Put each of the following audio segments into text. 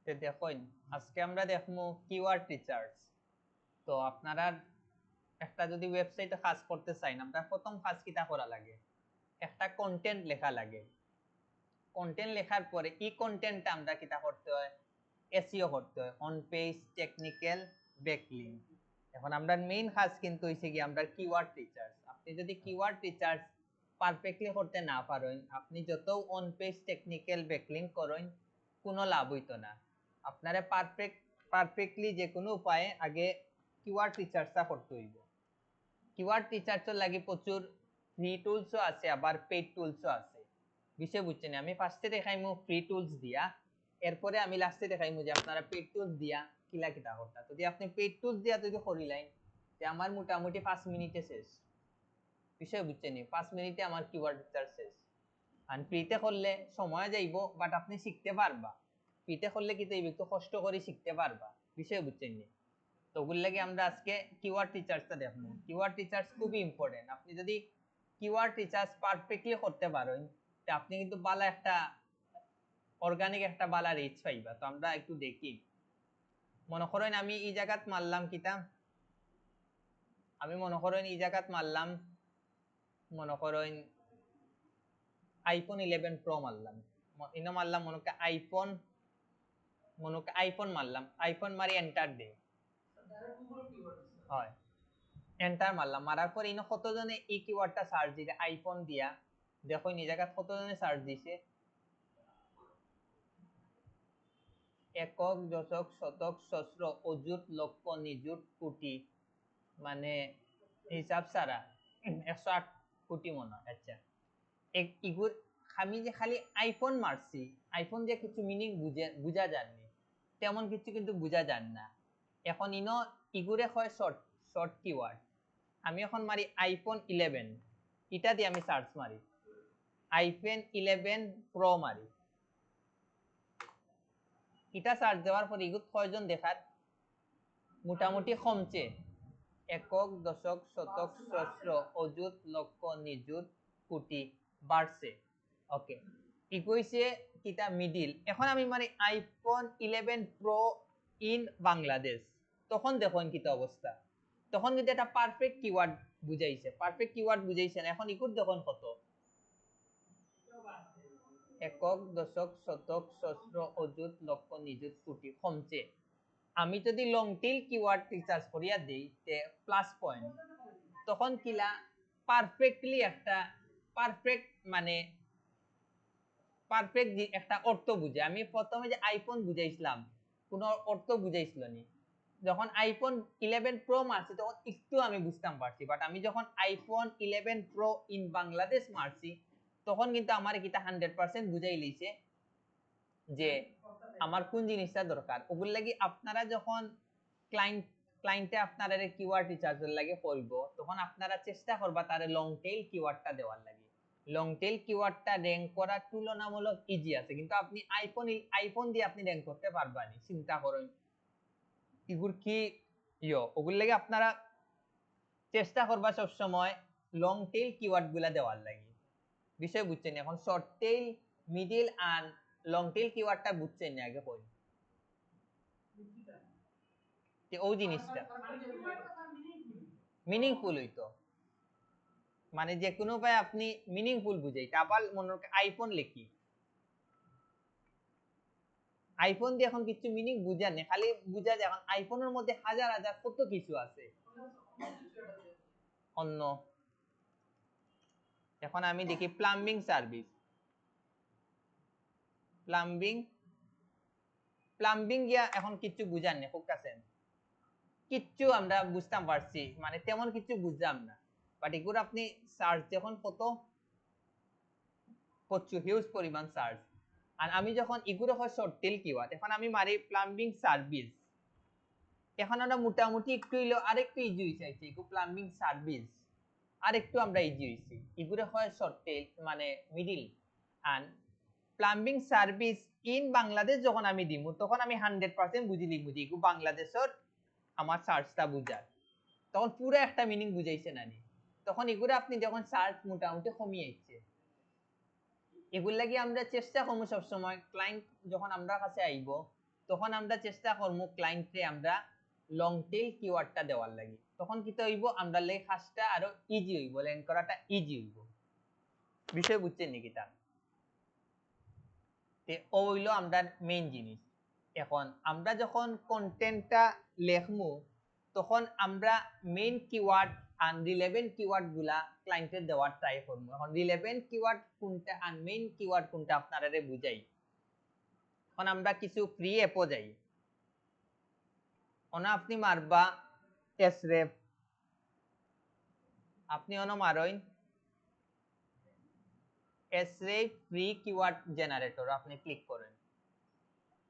তো দেখুন আজকে আমরা দেখবো কিওয়ার্ড রিসার্চ। তো আপনারা একটা যদি ওয়েবসাইটে কাজ করতে চান, আমরা প্রথম কাজ কিটা করা লাগে, একটা কন্টেন্ট লেখা লাগে। কন্টেন্ট লেখার পরে এই কন্টেন্টটা আমরা কিটা করতে হয়, এসইও করতে হয়, অন পেজ, টেকনিক্যাল, ব্যাকলিংক। এখন আমরা মেইন কাজ কিন্তু হইছে কি আমরা কিওয়ার্ড রিসার্চ। আপনি যদি কিওয়ার্ড রিসার্চ পারফেক্টলি করতে না পারেন, আপনি যত অন পেজ, টেকনিক্যাল, ব্যাকলিংক করেন কোনো লাভ হইতো না। আপনারা পারফেক্টলি যে কোনো উপায়ে আগে কিওয়ার্ড রিসার্চটা করতে হইব। কিওয়ার্ড রিসার্চের লাগি প্রচুর ফ্রি টুলসও আছে, আবার পেইড টুলসও আছে। বিষয় বুঝছেন, আমি ফার্স্টে দেখাইমু ফ্রি টুলস দিয়া, এরপরে আমি লাস্টে দেখাইমু যে আপনারা পেইড টুলস দিয়া কিলা কিটা করতা। যদি আপনি পেইড টুলস দিয়া যদি করিলেন, যে আমার মোটামুটি 5 মিনিটে শেষ। বিষয় বুঝছেন, 5 মিনিটে আমার কিওয়ার্ড রিসার্চ শেষ। আর ফ্রিতে করলে সময় যাইব, বাট আপনি শিখতে পারবা। ফ্রিতে করলে কি তাই একটু কষ্ট করে শিখতে পারবা। বিষয় বুঝছেন নি? তো ওগুলো লাগে আমরা আজকে কিওয়ার্ড রিসার্চটা দেখবো। কিওয়ার্ড রিসার্চ খুবই ইম্পর্টেন্ট। আপনি যদি কিওয়ার্ড রিসার্চ পারফেক্টলি করতে পারেন, তো আপনি কিন্তু বালা একটা অর্গানিক একটা বালা রিচ পাইবা। তো আমরা একটু দেখি। মনে করেন আমি এই জায়গাত মারলাম কিটা, আমি মনে করেন এই জায়গাত মারলাম, মনে করেন আইফোন 11 প্রো মারলাম, ইনো মারলাম মনে করেন আইফোন মারলাম, আইফোন মারি এন্টার দে, হয় এন্টার মারলাম। মারার পর ইনো কতজনে এই কিওয়ার্ডটা সার্চ দিছে আইফোন দিয়া, দেখো এই জায়গা কতজনে সার্চ দিছে, একক, দশক, শতক, সহস্র, অযুত, লক্ষ, নিযুত, কোটি, মানে হিসাব ছাড়া 108 কোটি মনে। আচ্ছা, ইগুর আমি যে খালি আইফোন মারছি, আইফোন দিয়ে কিছু মিনিং বুঝা যায়নি, তেমন কিছু কিন্তু বুঝা যান না। এখন ইনো ইগুরে হয় শর্ট কিওয়ার্ড। আমি এখন মারি আইফোন 11, এটা দিয়ে আমি সার্চ মারি, আইফোন 11 প্রো মারি, এটা সার্চ দেওয়ার পর ইগুত কয়জন দেখার মোটামুটি কমছে, একক, দশক, শতক, সহস্র, অযুত, লক্ষ, নিযুত, কোটি বাড়ছে। ওকে, ইকুইছে কিটা মিডিল। এখন আমি মানে আইফোন 11 প্রো ইন বাংলাদেশ, তখন দেখুন কিটা অবস্থা। তখন কিন্তু এটা পারফেক্ট কিওয়ার্ড বুঝাইছে, পারফেক্ট কিওয়ার্ড বুঝাইছে না। এখন ইকুর দেখুন কত, একক, দশক, শতক, সহস্র, অযুত, লক্ষ, নিযুত, কোটি কমছে। আমি যদি লং টেইল কিওয়ার্ড রিসার্চ করিয়া দেই তে প্লাস পয়েন্ট, তখন কিলা পারফেক্টলি একটা পারফেক্ট মানে পারফেক্ট একটা অর্থ বুঝে। আমি প্রথমে যে আইফোন বুঝাইছিলাম কোনো অর্থ বুঝাইছিল নি, যখন আইফোন 11 প্রো মারছি তখন একটু আমি বুঝতাম পারছি, বাট আমি যখন আইফোন 11 প্রো ইন বাংলাদেশ মারছি তখন কিন্তু আমার কিটা 100% বুঝাই লইছে যে আমার কোন জিনিসটা দরকার। ওগুলো লাগি আপনারা যখন ক্লায়েন্টে আপনারা কিওয়ার্ড রিসার্চের লাগে করব, তখন আপনারা চেষ্টা করবা তারে লং টেইল কিওয়ার্ডটা দেওয়ার লাগে। লং টেইল কিওয়ার্ডটা র‍্যাঙ্ক করা তুলনামূলক ইজি আছে, কিন্তু আপনি আইফোন দিয়ে আপনি র‍্যাঙ্ক করতে পারবানি। চিন্তা করুন এগুর কি ওগুলো লাগে আপনারা চেষ্টা করবা সব সময় লং টেইল কিওয়ার্ড গুলা দেওয়ার লাগে। বিষয় বুঝছেন? এখন শর্ট টেইল, মিডিল আর লং টেইল কিওয়ার্ডটা বুঝছেন না আগে কই যে ওই জিনিসটা মিনিংফুল হইতো, মানে যে কোনো উপায় আপনি মিনিংফুল বুঝাইতে। আবার মনে রাখেন আইফোন লিখি, আইফোন দিয়ে এখন কিছু মিনিং বুঝা নেই, খালি বুঝা যায় এখন আইফোনের মধ্যে হাজার হাজার কত কিছু আছে অন্য। এখন আমি দেখি প্লাম্বিং সার্ভিস, প্লাম্বিং গিয়া এখন কিছু বুঝার নেই, ফোকাসেন কিচ্ছু আমরা বুঝতাম পারছি, মানে তেমন কিছু বুঝলাম না। বাট এগুলো আপনি সার্চ যখন কত প্রচুর হিউজ পরিমাণ সার্চ। আর আমি যখন এগুলো হয় শর্ট টেল কিওয়ার্ড, এখন আমি মারি প্লাম্বিং সার্ভিস, এখন আমরা মোটামুটি একটু হইলো আরেকটু ইজি হইছে এগু প্লাম্বিং সার্ভিস, আরেকটু আমরা ইজি হইছি। এগুলো হয় শর্ট টেল মানে মিডিল। আর প্লাম্বিং সার্ভিস ইন বাংলাদেশ যখন আমি দিমু তখন আমি 100% বুঝি লিখবো যে এগু বাংলাদেশের আমার সার্চটা বুঝার, তখন পুরো একটা মিনিং বুঝাইছে না নি। তখন এগুলো আপনি যখন সার্চ মোটামুটি কমিয়ে আইছে, এগুলো লাগি আমরা চেষ্টা করবো সবসময় ক্লায়েন্ট যখন আমরা কাছে আইব তখন আমরা চেষ্টা করব ক্লায়েন্টে আমরা লং টেইল কিওয়ার্ডটা দেওয়ার লাগি তখন কি হইব আমরা লেখ কাজটা আরো ইজি হইব লেন করাটা ইজি হইব বিষয় বুঝছেন নাকি তা তে ও হইলো আমরা মেইন জিনিস এখন আমরা যখন কন্টেন্টটা লেখমু তখন আমরা মেইন কিওয়ার্ড আর রিলেভেন্ট কিওয়ার্ড গুলা ক্লায়েন্টের দেওয়ার ট্রাই করব এখন রিলেভেন্ট কিওয়ার্ড কোনটা আর মেইন কিওয়ার্ড কোনটা আপনারারে বুঝাই এখন আমরা কিছু ফ্রি অ্যাপও যাই ওনা আপনি মারবা এসরেপ আপনি ওনা মারইন এসরেপ ফ্রি কিওয়ার্ড জেনারেটর আপনি ক্লিক করেন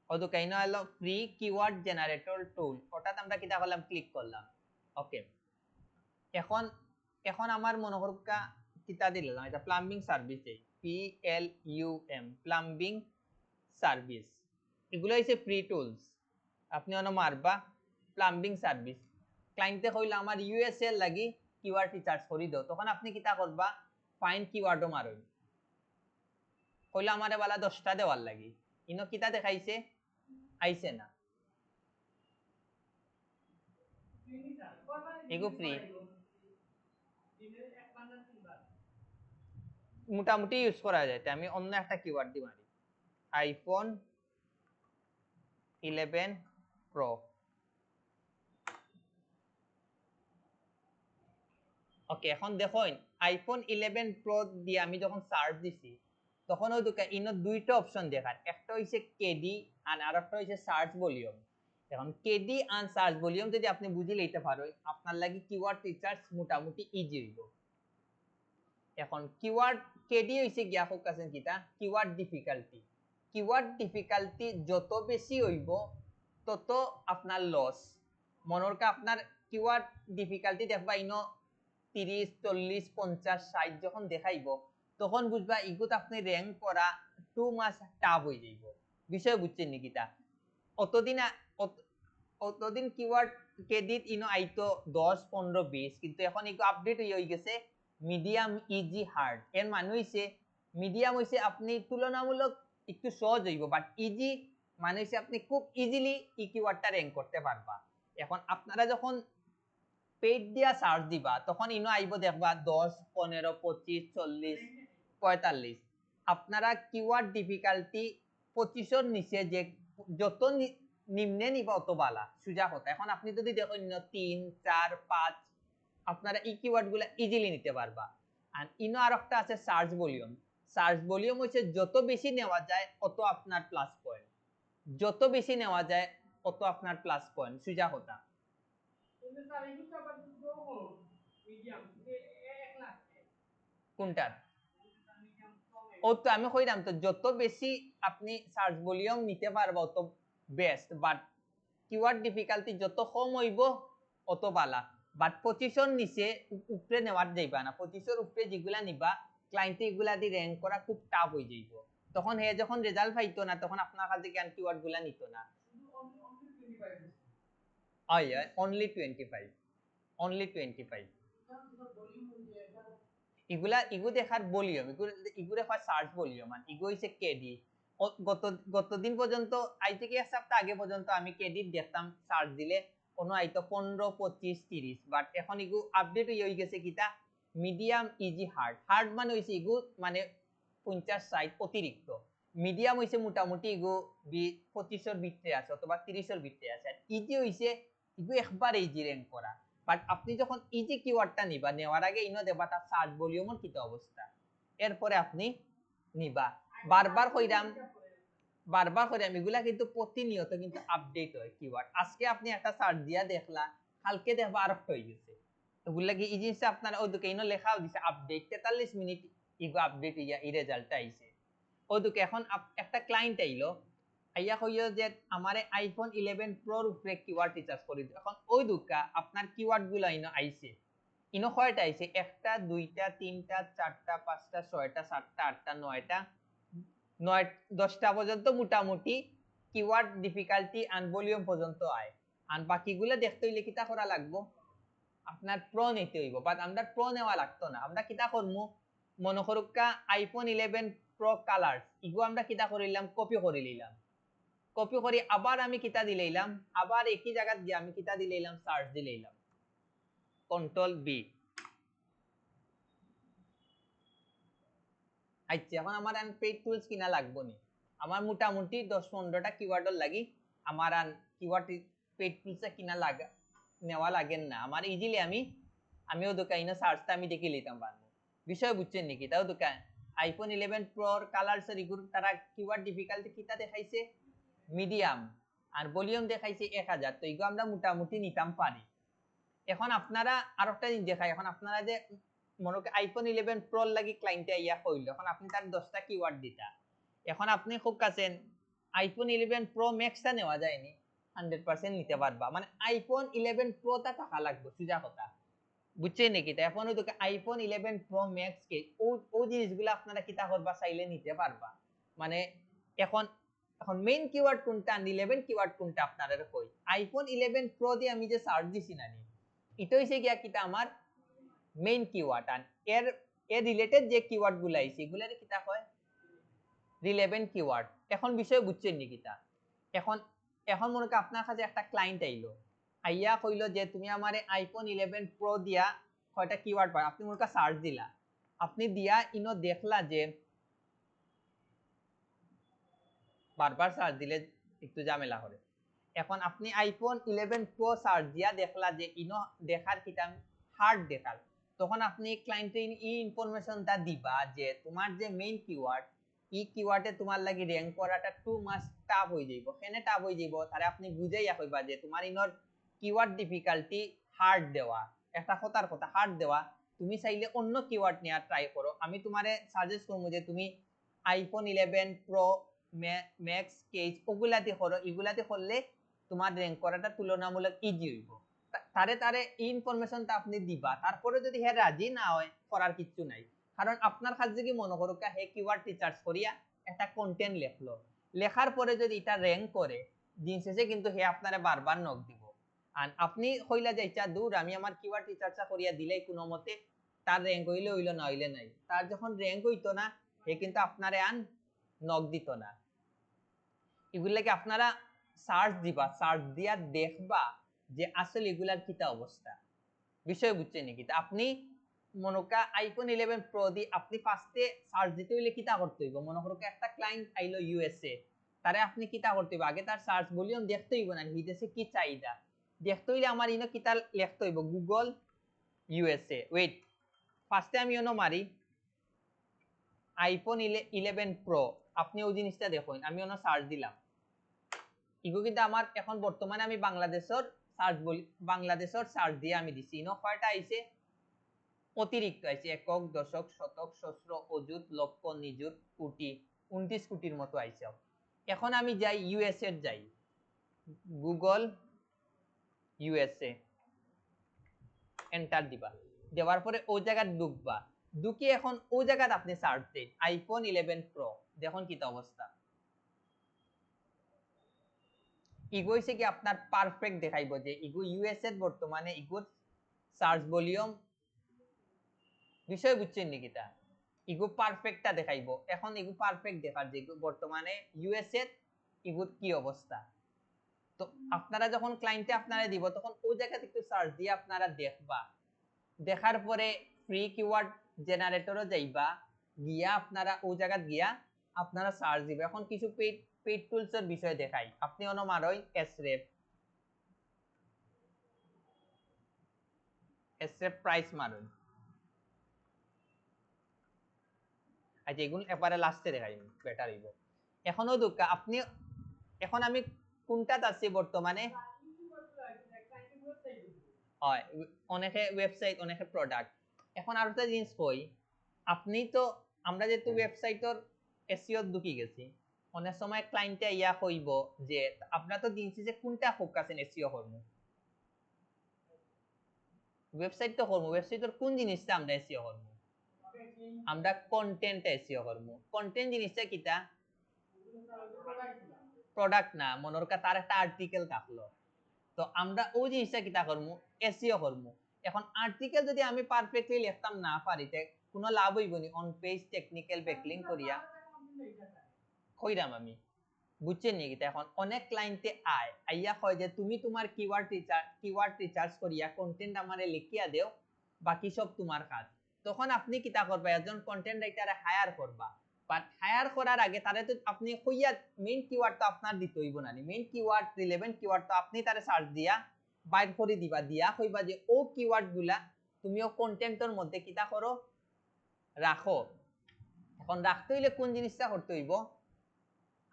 ওদু কাইনো হলো ফ্রি কিওয়ার্ড জেনারেটর টুল ওটাতে আমরা কিটা করলাম ক্লিক করলাম ওকে এখন এখন আমার মনে করুকা কিটা দিলাম এটা প্লাম্বিং সার্ভিস এই PLUM প্লাম্বিং সার্ভিস এগুলো হইছে ফ্রি টুলস আপনি ওনা মারবা প্লাম্বিং সার্ভিস ক্লায়েন্টে কইলো আমার ইউএসএল লাগি কিওয়ার্ড রিসার্চ করি দাও তখন আপনি কিটা করবা ফাইন্ড কিওয়ার্ডও মারই কইলো আমারে বালা 10টা দেওয়ার লাগি ইনো কিটা দেখাইছে আইছে না এগো ফ্রি মোটামুটি ইউজ করা যায় আমি অন্য একটা কিওয়ার্ড দি মারি আইফোন 11 প্রো ওকে এখন দেখুন আইফোন 11 প্রো দিয়ে আমি যখন সার্চ দিছি তখন ওই ইনো দুইটা অপশন দেখার একটা হইছে কেডি আর আরেকটা হইছে সার্চ ভলিউম এখন কেডি আর সার্চ ভলিউম যদি আপনি বুঝি লইতে পারো আপনার লাগি কিওয়ার্ড রিসার্চ মোটামুটি ইজি হইব এখন কিওয়ার্ড কেডি হইছে গিয়া ফোকাসেন কিটা কিওয়ার্ড ডিফিকাল্টি যত বেশি হইব তত আপনার লস মনরকা আপনার কিওয়ার্ড ডিফিকাল্টি দেখবা ইনো 30 40 50 60 যখন দেখাইব তখন বুঝবা ইগুত আপনি র‍্যাঙ্ক করা টু মাস টাফ হয়ে যাইব বিষয় বুঝছেন নাকি তা অতদিন কিওয়ার্ড ক্রেডিট ইনো আইতো 10 15 20 কিন্তু এখন ইগো আপডেট হই গেছে মিডিয়াম ইজি হার্ড এর মানে হইছে মিডিয়াম হইছে আপনি তুলনামূলক একটু সহজ হইব বাট ইজি মানে হইছে আপনি খুব ইজিলি ই কিওয়ার্ডটা র‍্যাঙ্ক করতে পারবা এখন আপনারা যখন পেইড দিয়া সার্চ দিবা তখন ইনো আইব দেখবা 10 15 25 40 45 আপনারা কিওয়ার্ড ডিফিকাল্টি 25 এর নিচে যে যত নিম্নে নিবা অত বালা সুজা কথা এখন আপনি যদি দেখেন 3 4 5 আপনারা এই কিওয়ার্ডগুলো ইজিলি নিতে পারবা আর ইনো আরেকটা আছে সার্চ ভলিউম হচ্ছে যত বেশি নেওয়া যায় অত আপনার প্লাস পয়েন্ট যত বেশি নেওয়া যায় অত আপনার প্লাস পয়েন্ট সুজা কথা কোনটা ও তো আমি কইরাম তো যত বেশি আপনি সার্চ ভলিউম নিতে পারবা অত বেস্ট বাট কিওয়ার্ড ডিফিকাল্টি যত কম হইব অত বালা বাট 25 এর নিচে উপরে নেওয়ার যাইবা না 25 এর উপরে যেগুলা নিবা ক্লায়েন্ট এগুলা দি র‍্যাঙ্ক করা খুব টাফ হয়ে যাইব তখন হে যখন রেজাল্ট পাইতো না তখন আপনার কাছে জ্ঞান কিওয়ার্ড গুলা নিত না আইয়া অনলি 25 ইগু দেখার ভলিউম ইগু দেখার সার্চ ভলিউম আর ইগু হইছে কেডি গত দিন পর্যন্ত আই থেকে এক সপ্তাহ আগে পর্যন্ত আমি কেডি দেখতাম সার্চ দিলে কোনো আইতো 15 25 30 বাট এখন ইগু আপডেট হই গেছে কিটা মিডিয়াম ইজি হার্ড মানে হইছে ইগু মানে 50 60 অতিরিক্ত মিডিয়াম হইছে মোটামুটি ইগু 25 এর ভিতরে আছে অথবা 30 এর ভিতরে আছে ইজি হইছে ইগু একবার ইজি র‍্যাঙ্ক করা বাট আপনি যখন ইজি কিওয়ার্ডটা নিবা নেওয়ার আগে ইনো দেবা তার সার্চ ভলিউমের কিটা অবস্থা এরপরে আপনি নিবা বারবার কইরাম এগুলা কিন্তু প্রতিনিয়ত কিন্তু আপডেট হয় কিওয়ার্ড আজকে আপনি একটা সার্চ দিয়া দেখলা কালকে দেখবা আরেকটা হয়ে গেছে এগুলা কি এই জিনিসটা আপনারা ওদিকে ইনো লেখাও দিছে আপডেট 43 মিনিট ইগো আপডেট হইয়া এই রেজাল্টটা আইছে ওদিকে এখন একটা ক্লায়েন্ট আইলো আইয়া কইলো যে আমারে আইফোন 11 প্রোর উপরে কিওয়ার্ড রিসার্চ করি এখন ওই দুকা আপনার কিওয়ার্ড গুলো ইনো আইছে ইনো কয়টা আইছে একটা দুইটা তিনটা চারটা পাঁচটা ছয়টা সাতটা আটটা নয়টা 10টা পর্যন্ত মোটামুটি কিওয়ার্ড ডিফিকাল্টি আর ভলিউম পর্যন্ত আয় আর বাকিগুলো দেখতে হইলে কিটা করা লাগবো আপনার প্রো নিতে হইব বাট আমরা প্রো নেওয়া লাগতো না আমরা কিটা করমু মনে করুকা আইফোন 11 প্রো কালারস ইগো আমরা কিটা করিলাম কপি করে নিলাম কপি করি আবার আমি কিতা দিলাম, আবার একই জায়গা গিয়ে আমি কিতা দিলাম, সার্চ দিলাম, কন্ট্রোল বি। আচ্ছা, এখন আমার আন পেইড টুলস কিনা লাগবো নি, আমার মোটামুটি 10-15টা কিওয়ার্ডর লাগি আমার আন কিওয়ার্ড পেইড টুলস কিনা লাগা নেওয়া লাগেন না, আমার ইজিলি আমিও দোকাইনা সার্চটা আমি দেখে লিতাম পারবো। বিষয় বুঝছেন নাকি? তাও দোকান আইফোন 11 প্রোর কালারস এর তারা কিওয়ার্ড ডিফিকাল্টি কিতা দেখাইছে, মিডিয়াম, আর ভলিউম দেখাইছে 1000, তো এগুলো আমরা মোটামুটি নিতাম পারি। এখন আপনারা আরেকটা জিনিস দেখাই, এখন আপনারা যে মনে করেন আইফোন 11 প্রো লাগি ক্লায়েন্টে ইয়া কইল, এখন আপনি তার 10টা কিওয়ার্ড দিতা, এখন আপনি খুব কাছেন আইফোন 11 প্রো ম্যাক্সটা নেওয়া যায়নি, 100% নিতে পারবা, মানে আইফোন 11 প্রো টা টাকা লাগবে সুজা কথা, বুঝছেন নাকি? তো এখন ওই আইফোন 11 প্রো ম্যাক্স কে ও জিনিসগুলো আপনারা কিতা করবা চাইলে নিতে পারবা, মানে এখন এখন মেইন কিওয়ার্ড কোনটা, 11 কিওয়ার্ড কোনটা আপনারা কই, আইফোন 11 প্রো দিয়ে আমি যে সার্চ দিছি না নি, এটা হইছে গিয়া কিতা আমার মেইন কিওয়ার্ড, আর এর এর রিলেটেড যে কিওয়ার্ড গুলো আইছে এগুলারে কিতা কয়, রিলেভেন্ট কিওয়ার্ড। এখন বিষয় বুঝছেন নি কিতা? এখন এখন মনে করেন আপনার কাছে একটা ক্লায়েন্ট আইলো, আইয়া কইলো যে তুমি আমারে আইফোন 11 প্রো দিয়া কয়টা কিওয়ার্ড পায়, আপনি মনে করেন সার্চ দিলা, আপনি দিয়া ইনো দেখলা যে বারবার সার্চ দিলে একটু ঝামেলা হবে, এখন আপনি আইফোন 11 প্রো সার্চ দিয়া দেখলা যে ইনো দেখার কিটা হার্ড দেখাল, তখন আপনি ক্লায়েন্টে এই ইনফরমেশনটা দিবা যে তোমার যে মেইন কিওয়ার্ড, এই কিওয়ার্ডে তোমার লাগি র‍্যাঙ্ক করাটা টু মাস টাফ হই যাইবো, কেনে টাফ হই যাইবো তারে আপনি বুঝাইয়া কইবা যে তোমার ইনর কিওয়ার্ড ডিফিকাল্টি হার্ড দেওয়া, একটা কথার কথা হার্ড দেওয়া, তুমি চাইলে অন্য কিওয়ার্ড নিয়ে ট্রাই করো, আমি তোমারে সাজেস্ট করব যে তুমি আইফোন 11 প্রো ম্যাক্স কেজ ওগুলাতে করো, এগুলাতে করলে তোমার র‍্যাঙ্ক করাটা তুলনামূলক ইজি হইব, তারে ইনফরমেশনটা আপনি দিবা, তারপরে যদি হে রাজি না হয় করার কিছু নাই, কারণ আপনার কাছে কি মনে করুক হে কিওয়ার্ড রিসার্চ করিয়া একটা কন্টেন্ট লেখলো, লেখার পরে যদি এটা র‍্যাঙ্ক করে দিন শেষে কিন্তু হে আপনারে বারবার নক দিব, আর আপনি কইলা যাইছা দূর আমি আমার কিওয়ার্ড রিসার্চটা করিয়া দিলেই কোনো মতে তার র‍্যাঙ্ক হইলে হইলো না হইলে নাই, তার যখন র‍্যাঙ্ক হইতো না হে কিন্তু আপনারে আন নক দিত না। এগুলাকে আপনারা সার্চ দিবা, সার্চ দিয়া দেখবা যে আসলে এগুলার কিটা অবস্থা, বিষয় বুঝছেন নাকি? আপনি মনে করেন আইফোন 11 প্রো দি আপনি ফার্স্টে সার্চ দিতে হইলে কিটা করতে হইব, মনে করেন একটা ক্লায়েন্ট আইলো ইউএসএ, তারে আপনি কিটা করতে হইব, আগে তার সার্চ ভলিউম দেখতে হইব না হিদেশে কি চাহিদা, দেখতে হইলে আমার ইনো কিটা লিখতে হইব গুগল ইউএসএ, ওয়েট ফার্স্টে আমি ইনো মারি আইফোন 11 প্রো, আপনি ওই জিনিসটা দেখুন, আমি ইনো সার্চ দিলাম, ইগো কিন্তু আমার এখন বর্তমানে আমি বাংলাদেশের সার্চ বলি, বাংলাদেশের সার্চ দিয়ে আমি দিছি, ইনো কয়টা আইছে অতিরিক্ত আইছে, একক দশক শতক সহস্র অযুত লক্ষ নিযুত কোটি 29 কোটির মতো আইছে। এখন আমি যাই ইউএসএ যাই, গুগল ইউএসএ এন্টার দিবা, দেওয়ার পরে ওই জায়গা ঢুকবা, ঢুকি এখন ওই জায়গাতে আপনি সার্চ দিন আইফোন 11 প্রো, দেখুন কি অবস্থা, ইগো হইছে কি আপনার পারফেক্ট দেখাইবো যে ইগো ইউএসএ বর্তমানে ইগোর সার্চ ভলিউম, বিষয় বুঝছেন নাকি? তা ইগো পারফেক্টটা দেখাইবো, এখন ইগো পারফেক্ট দেখার যে বর্তমানে ইউএসএ ইগোর কি অবস্থা, তো আপনারা যখন ক্লায়েন্টে আপনারা দিব তখন ওই জায়গাতে একটু সার্চ দিয়ে আপনারা দেখবা, দেখার পরে ফ্রি কিওয়ার্ড জেনারেটরও যাইবা, গিয়া আপনারা ওই জায়গা গিয়া আপনারা সার্চ দিবেন, এখন কিছু পেইড টুলস এর বিষয় দেখাই, আপনি অন মারই এসরেপ প্রাইস মারুন, আচ্ছা এগুলো এবারে লাস্টে দেখাই বেটার হইব, এখনো দুকা আপনি, এখন আমি কোনটাতে আছি বর্তমানে, হয় অনেকে ওয়েবসাইট অনেকে প্রোডাক্ট, এখন আর একটা জিনিস কই, আপনি তো আমরা যেহেতু ওয়েবসাইটর এসইও ঢুকি গেছি, অনেক সময় ক্লায়েন্টে ইয়া কইব যে আপনারা তো দিনছি যে কোনটা ফোকাসেন এসইও করব, ওয়েবসাইট তো করব, ওয়েবসাইটর কোন জিনিসটা আমরা এসইও করব, আমরা কন্টেন্ট এসইও করব, কন্টেন্ট জিনিসটা কিটা প্রোডাক্ট না, মনে রাখা তার একটা আর্টিকেল থাকলো, তো আমরা ওই জিনিসটা কিটা করব এসইও করব, এখন আর্টিকেল যদি আমি পারফেক্টলি লিখতাম না পারি তে কোনো লাভ হইব নি, অন পেজ টেকনিক্যাল ব্যাকলিংক করিয়া কইরাম আমি, বুঝছেন নি কিতা এখন অনেক ক্লায়েন্টে আইয়া কয় যে তুমি তোমার কিওয়ার্ড রিসার্চ করিয়া কন্টেন্ট আমারে লিখিয়া দেও, বাকি সব তোমার কাজ। তখন আপনি কিতা করবা, একজন কন্টেন্ট রাইটারে হায়ার করবা, বাট হায়ার করার আগে তারে তো আপনি কইয়া মেইন কিওয়ার্ড তো আপনার দিতে হইব না, মেইন কিওয়ার্ড রিলেভেন্ট কিওয়ার্ড তো আপনি তারে সার্চ দিয়া বাইর করে দিবা, দিয়া কইবা যে ও কিওয়ার্ড গুলা তুমিও কন্টেন্টের মধ্যে কিতা করো, রাখো। এখন রাখতে হইলে কোন জিনিসটা করতে হইব,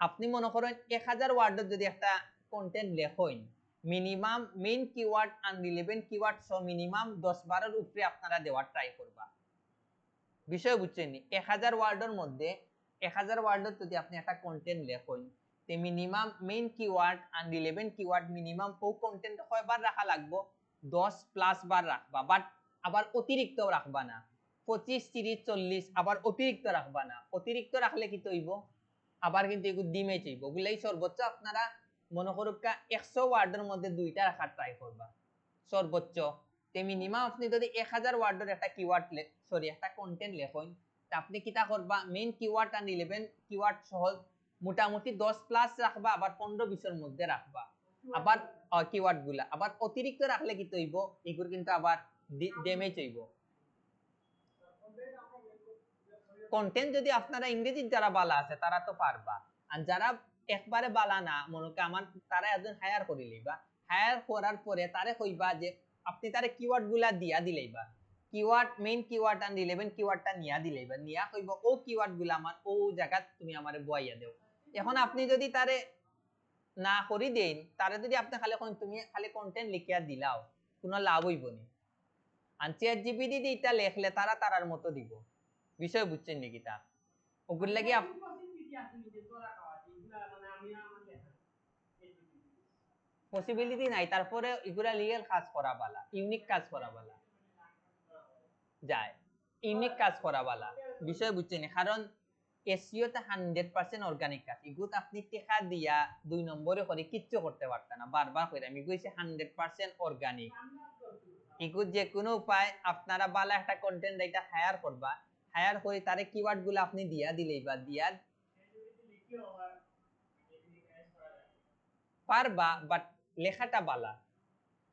আপনি মনে করেন 1000 ওয়ার্ডের যদি একটা কন্টেন্ট লেখেন, মিনিমাম মেইন কিওয়ার্ড আর রিলেভেন্ট কিওয়ার্ড সহ মিনিমাম 10-12 এর উপরে আপনারা দেওয়ার ট্রাই করবা। বিষয় বুঝছেন নি? 1000 ওয়ার্ডের মধ্যে 1000 ওয়ার্ডের যদি আপনি একটা কন্টেন্ট লেখেন, তে মিনিমাম মেইন কিওয়ার্ড আর রিলেভেন্ট কিওয়ার্ড মিনিমাম ও কন্টেন্ট কয়বার রাখা লাগবে, 10+ বার রাখবা, বাট আবার অতিরিক্ত রাখবা না, 25 30 40 আবার অতিরিক্ত রাখবা না। অতিরিক্ত রাখলে কি হইব, আবার কিন্তু এগুলো ডিমে চাইব। ওগুলাই সর্বোচ্চ আপনারা মনে করুক 100 ওয়ার্ডের মধ্যে 2টা রাখার ট্রাই করবা সর্বোচ্চ। তে মিনিমাম আপনি যদি 1000 ওয়ার্ডের একটা কিওয়ার্ড একটা কন্টেন্ট লেখেন, তা আপনি কিতা করবা, মেইন কিওয়ার্ড আর 11 কিওয়ার্ড সহ মোটামুটি 10+ রাখবা, আবার 15-20 এর মধ্যে রাখবা। আবার কিওয়ার্ড গুলা আবার অতিরিক্ত রাখলে কি হইব, এগুলো কিন্তু আবার ড্যামেজ হইব। কন্টেন্ট যদি আপনারা ইংরেজির যারা বালা আছে তারা তো পারবা, আর যারা একবারে বালা না, মনে করি আমার তারা একজন হায়ার করে লইবা, হায়ার করার পরে তারে কইবা যে আপনি তারে কিওয়ার্ড গুলা দিয়া দিলেইবা, কিওয়ার্ড মেইন কিওয়ার্ড আর রিলেভেন্ট কিওয়ার্ডটা নিয়া দিলেইবা, নিয়া কইবা ও কিওয়ার্ড গুলা আমার ও জায়গা তুমি আমারে বইয়া দেও। এখন আপনি যদি তারে না করি দেন, তারে যদি আপনি খালি তুমি খালি কন্টেন্ট লিখিয়া দিলাও, কোনো লাভ হইব না। আর চ্যাট জিপিটি দিয়ে এটা লেখলে তারা তারার মতো দিব। বিষয় বুঝছেন নাকি? তা ওগুলো লাগি পসিবিলিটি নাই, তারপরে এগুলা লিগেল কাজ করা বালা, ইউনিক কাজ করা বালা যায়, ইউনিক কাজ করা বালা। বিষয় বুঝছেন, কারণ এসইও তে 100% অর্গানিক কাজ, এগুলো আপনি টেকা দিয়া 2 নম্বরে করে কিচ্ছু করতে পারতেন না। বারবার কইরা আমি কইছি 100% অর্গানিক। এগুলো যে কোনো উপায় আপনারা বালা একটা কন্টেন্ট রাইটার হায়ার করবা, হায়ার করে তারে কিওয়ার্ড গুলো আপনি দিয়া দিলেই বা দিয়া পারবা, বাট লেখাটা বালা।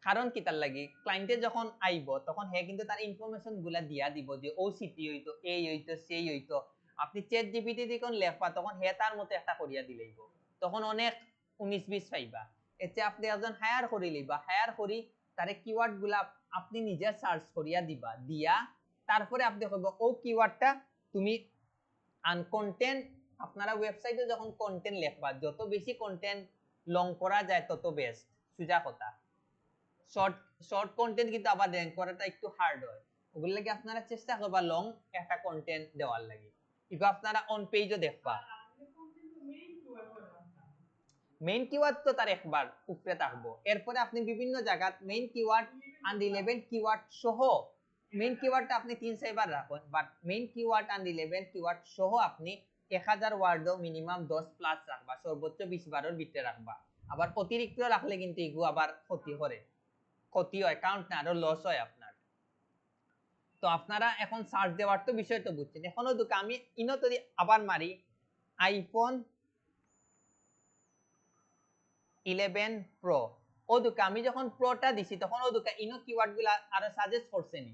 কারণ কি তার লাগি, ক্লায়েন্টে যখন আইব তখন হে কিন্তু তার ইনফরমেশন গুলা দিয়া দিব যে ও সিটি হইতো, এই হইতো, সেই হইতো। আপনি চ্যাট জিপিটি দিয়ে কোন লেখবা, তখন হে তার মতো একটা করিয়া দিলেইব, তখন অনেক 19-20 পাইবা। এতে আপনি একজন হায়ার করি লইবা, হায়ার করি তারে কিওয়ার্ড গুলা আপনি নিজে সার্চ করিয়া দিবা, দিয়া তারপরে আপনি কইব ও কিওয়ার্ডটা তুমি আন কন্টেন্ট। আপনারা ওয়েবসাইটে যখন কন্টেন্ট লেখবা, যত বেশি কন্টেন্ট লং করা যায় তত বেস্ট, সুজা কথা। শর্ট শর্ট কন্টেন্ট কিন্তু আবার র্যাঙ্ক করাটা একটু হার্ড হয়, ওগুলো লাগে আপনারা চেষ্টা করবা লং একটা কন্টেন্ট দেওয়ার লাগে। এগুলো আপনারা অন পেজও দেখবা, মেইন কিওয়ার্ড তো তার একবার উপরে থাকবো, এরপরে আপনি বিভিন্ন জায়গায় মেইন কিওয়ার্ড আর রিলেভেন্ট কিওয়ার্ড সহ, মেইন কিওয়ার্ডটা আপনি 3-4 বার রাখুন, বাট মেইন কিওয়ার্ড আর রিলেভেন্ট কিওয়ার্ড সহ আপনি 1000 ওয়ার্ডও মিনিমাম 10+ রাখবা, সর্বোচ্চ 20 বারের ভিতরে রাখবা। আবার অতিরিক্ত রাখলে কিন্তু এগুলো আবার ক্ষতি করে, ক্ষতি হয়, কাউন্ট না আরো লস হয় আপনার। তো আপনারা এখন সার্চ দেওয়ার তো বিষয় তো বুঝছেন। এখনো দুটো আমি ইনো যদি আবার মারি আইফোন 11 প্রো, ও দুকা আমি যখন প্রোটা দিছি তখন ও দুকা ইনো কিওয়ার্ড গুলা আরো সাজেস্ট করছেনি,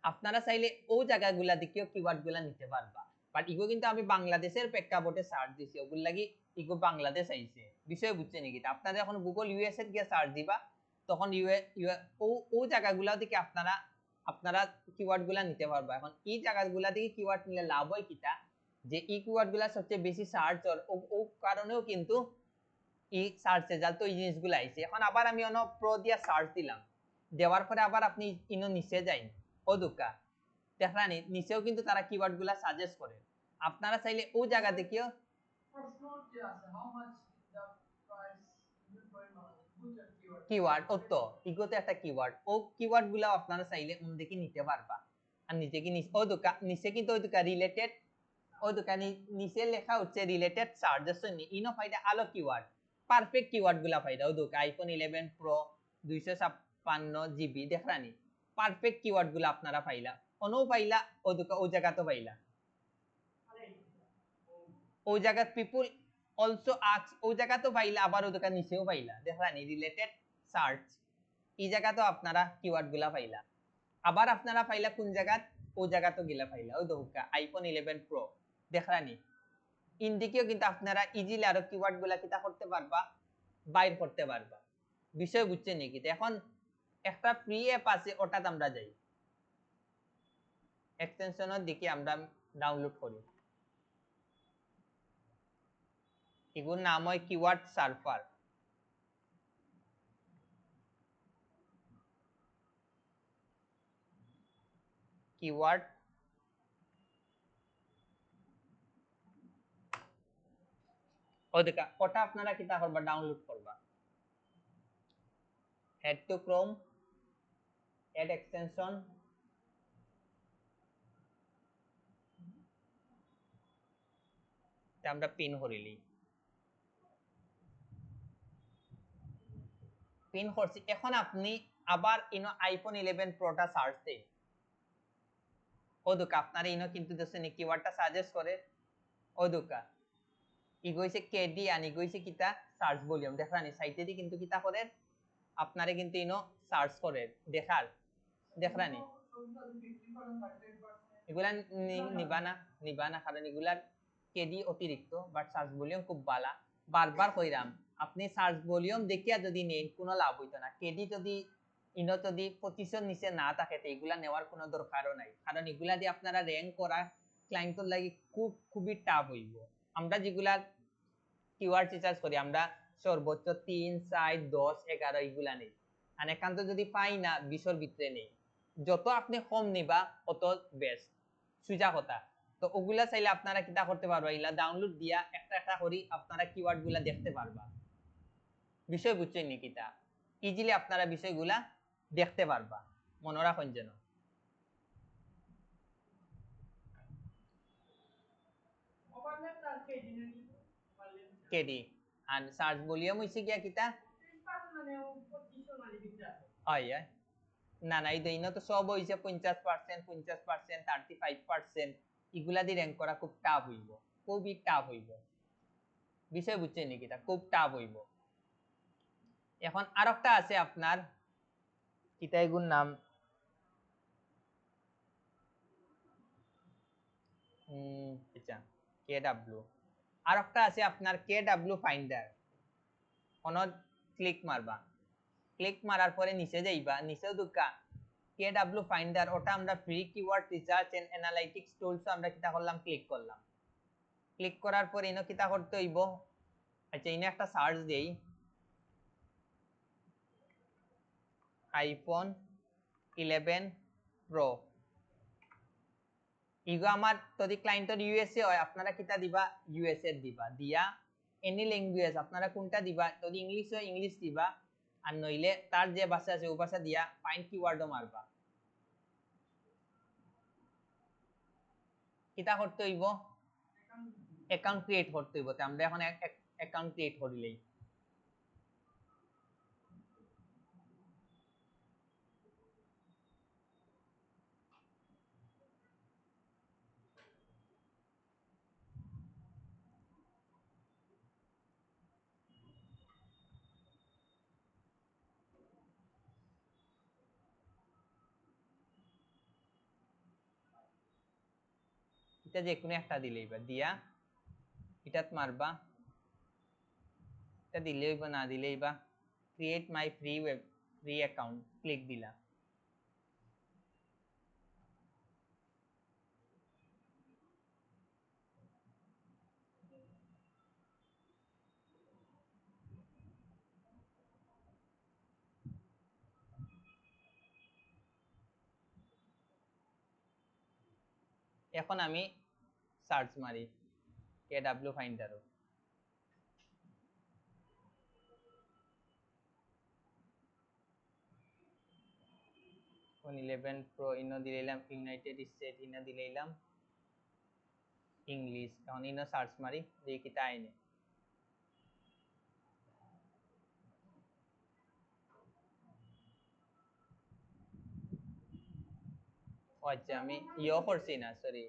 আপনারা চাইলে ও জায়গাগুলা দিকেও কিওয়ার্ড গুলা নিতে পারবা। বাট ইগো কিন্তু আমি বাংলাদেশের প্রেক্ষাপটে সার্চ দিছি, ওগুলো লাগি ইগো বাংলাদেশ আইছে। বিষয় বুঝছেন নাকি? আপনারা যখন গুগল ইউএস এর গিয়ে সার্চ দিবা, তখন ও জায়গাগুলা থেকে আপনারা আপনারা কিওয়ার্ড গুলা নিতে পারবা। এখন এই জায়গাগুলা থেকে কিওয়ার্ড নিলে লাভ হয় কিটা, যে এই কিওয়ার্ড গুলা সবচেয়ে বেশি সার্চ ও কারণেও কিন্তু এই সার্চ রেজাল্ট তো এই জিনিসগুলো আইছে। এখন আবার আমি অন প্রো দিয়া সার্চ দিলাম, দেওয়ার পরে আবার আপনি ইনো নিচে যাই ও দুকা দেখলানি, নিচেও কিন্তু তারা কিওয়ার্ড গুলা সাজেস্ট করে। আপনারা চাইলে ও জায়গা দেখিও কিওয়ার্ড ও তো ইগোতে একটা কিওয়ার্ড, ও কিওয়ার্ড গুলা আপনারা চাইলে উন দেখি নিতে পারবা। আর নিচে কি ও দুকা নিচে কিন্তু ওই দুকা রিলেটেড, ওই দুকা নিচে লেখা হচ্ছে রিলেটেড সাজেশন ইনো ফাইদা আলো কিওয়ার্ড, পারফেক্ট কিওয়ার্ড গুলা ফাইদা ও দুকা আইফোন 11 প্রো 256 জিবি দেখরানি, পারফেক্ট কিওয়ার্ড গুলা আপনারা পাইলা, অনো পাইলা ও দুকা ও জায়গা তো পাইলা, ও জায়গা পিপুল অলসো আস্ক ও জায়গা তো পাইলা, আবার ও জায়গা নিচেও পাইলা, দেখলানি রিলেটেড সার্চ এই জায়গা তো আপনারা কিওয়ার্ড গুলা পাইলা। আবার আপনারা পাইলা কোন জায়গাত, ও জায়গা তো গিলা পাইলা ওই দোকা আইফোন 11 প্রো দেখলানি। ইন্দিকেও কিন্তু আপনারা ইজিলি আরো কিওয়ার্ড গুলা কিতা করতে পারবা, বাইর করতে পারবা। বিষয় বুঝছেন নাকি? এখন একটা ফ্রি অ্যাপ আছে, ওটাতে আমরা যাই, এক্সটেনশনের দিকে আমরা ডাউনলোড করি। এগুলোর নাম হয় কিওয়ার্ড সার্ফার। কিওয়ার্ড ওদিকে ওটা আপনারা কিতা করবা, ডাউনলোড করবা। Head to Chrome, add extension, আমরা পিন করিলি, পিন করছি। এখন আপনি আবার ইনো আইফোন 11 প্রোটা সার্চ দেন, ও দুকা আপনারা ইনো কিন্তু দেখছেন কিওয়ার্ডটা সাজেস্ট করে, ও দুকা ইগোইছে কেডি আনি গইছে কিতা সার্চ ভলিউম দেখলানি সাইটে দি কিন্তু কিতা করে আপনারে কিন্তু ইনো সার্চ করে দেখার, দেখলানি এগুলা নিবানা কারণ এগুলার কেডি অতিরিক্ত, বাট সার্চ ভলিউম খুব বালা। বারবার কইরাম আপনি সার্চ ভলিউম দেখিয়া যদি নেন কোনো লাভ হইতো না। কেডি যদি ইনো যদি 25 নিচে না থাকে তো এগুলা নেওয়ার কোনো দরকারও নাই, কারণ এগুলা দিয়ে আপনারা র‍্যাঙ্ক করা ক্লায়েন্টর লাগি খুবই টাফ হইব। আমরা যেগুলা কিওয়ার্ড রিসার্চ করি আমরা সর্বোচ্চ 3, 4, 10, 11 এগুলা নেই, আর একান্ত যদি পাই না 20 ভিতরে নেই। যত আপনি কম নিবা অত বেস্ট, সুজা কথা। তো ওগুলা চাইলে আপনারা কিতা করতে পারবা, এগুলা ডাউনলোড দিয়া একটা একটা করি আপনারা কিওয়ার্ড গুলা দেখতে পারবা। বিষয় বুঝছেন নি কিতা? ইজিলি আপনারা বিষয়গুলা দেখতে পারবা, মনে রাখুন যেন। কেডি আর সার্চ ভলিউম হইছে গিয়া কিতা হয় না না এই দেইনো তো সব হইছে 50%, 50%, 35%, এগুলা দি র‍্যাঙ্ক করা খুব টাফ হইব, খুবই টাফ হইব। বিষয় বুঝছেন নি কিতা? খুব টাফ হইব। এখন আরেকটা আছে আপনার কিতা এগুর নাম আচ্ছা কেডব্লিউ, আরেকটা আছে আপনার কেডব্লিউ ফাইন্ডার। অনদ ক্লিক মারবা, ক্লিক মারার পরে নিচে যাইবা, নিচেও দুকা কেডব্লিউ ফাইন্ডার, ওটা আমরা free keyword research and analytics tools আমরা কিতা করলাম, ক্লিক করলাম। ক্লিক করার পরে ইনো কিতা করতে হইব, আচ্ছা ইনো একটা সার্চ দেই আইফোন 11 প্রো। ইগো আমার যদি ক্লায়েন্টর ইউএসএ হয় আপনারা কিতা দিবা, ইউএসএ দিবা, দিয়া এনি ল্যাঙ্গুয়েজ আপনারা কোনটা দিবা, যদি ইংলিশ হয় ইংলিশ দিবা, আর নইলে তার যে ভাষা আছে ও ভাষা দিয়া ফাইন্ড কিওয়ার্ডও মারবা। কিতা করতে হইব, অ্যাকাউন্ট ক্রিয়েট করতে হইব। তো আমরা এখন অ্যাকাউন্ট ক্রিয়েট করিলেই এটা যে কোনো একটা দিলেই বা দিয়া এটাত মারবা, এটা দিলেই বা না দিলেই বা ক্রিয়েট মাই ফ্রি অ্যাকাউন্ট ক্লিক দিলা। এখন আমি সার্চ মারি কেডব্লিউ ফাইন্ডারও, 11 প্রো ইনো দিলাম, ইউনাইটেড স্টেট ইনো দিলাম, ইংলিশ। এখন ইনো সার্চ মারি দেখি কিতা আইনে। আচ্ছা আমি ইও করছি না, সরি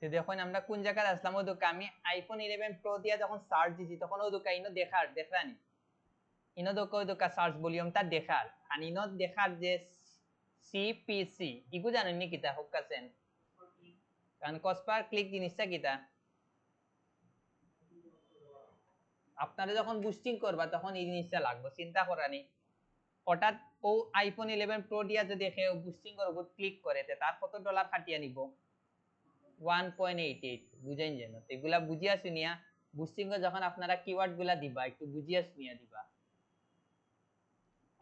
দেখুন আমরা কোন জায়গায় আসলাম, ওই দোকা আমি আইফোন 11 প্রো দিয়া যখন সার্চ দিছি তখন ওই দোকা ইনো দেখানি ইনো দোকা ওই দোকা সার্চ ভলিউমটা দেখার আর ইনো দেখার যে সিপিসি ইগু জানেন নি কিতা হুকাছেন কারণ কসপার ক্লিক জিনিসটা কিতা আপনারা যখন বুস্টিং করবা তখন এই জিনিসটা লাগবে, চিন্তা করানি হঠাৎ ও আইফোন 11 প্রো দিয়া যদি দেখে বুস্টিং করব ক্লিক করে তার কত ডলার কাটিয়ে নিব 1.88 বুঝেন যেন এগুলা বুঝিয়া শুনিয়া বুস্টিং এ যখন আপনারা কিওয়ার্ড গুলা দিবা একটু বুঝিয়া শুনিয়া দিবা।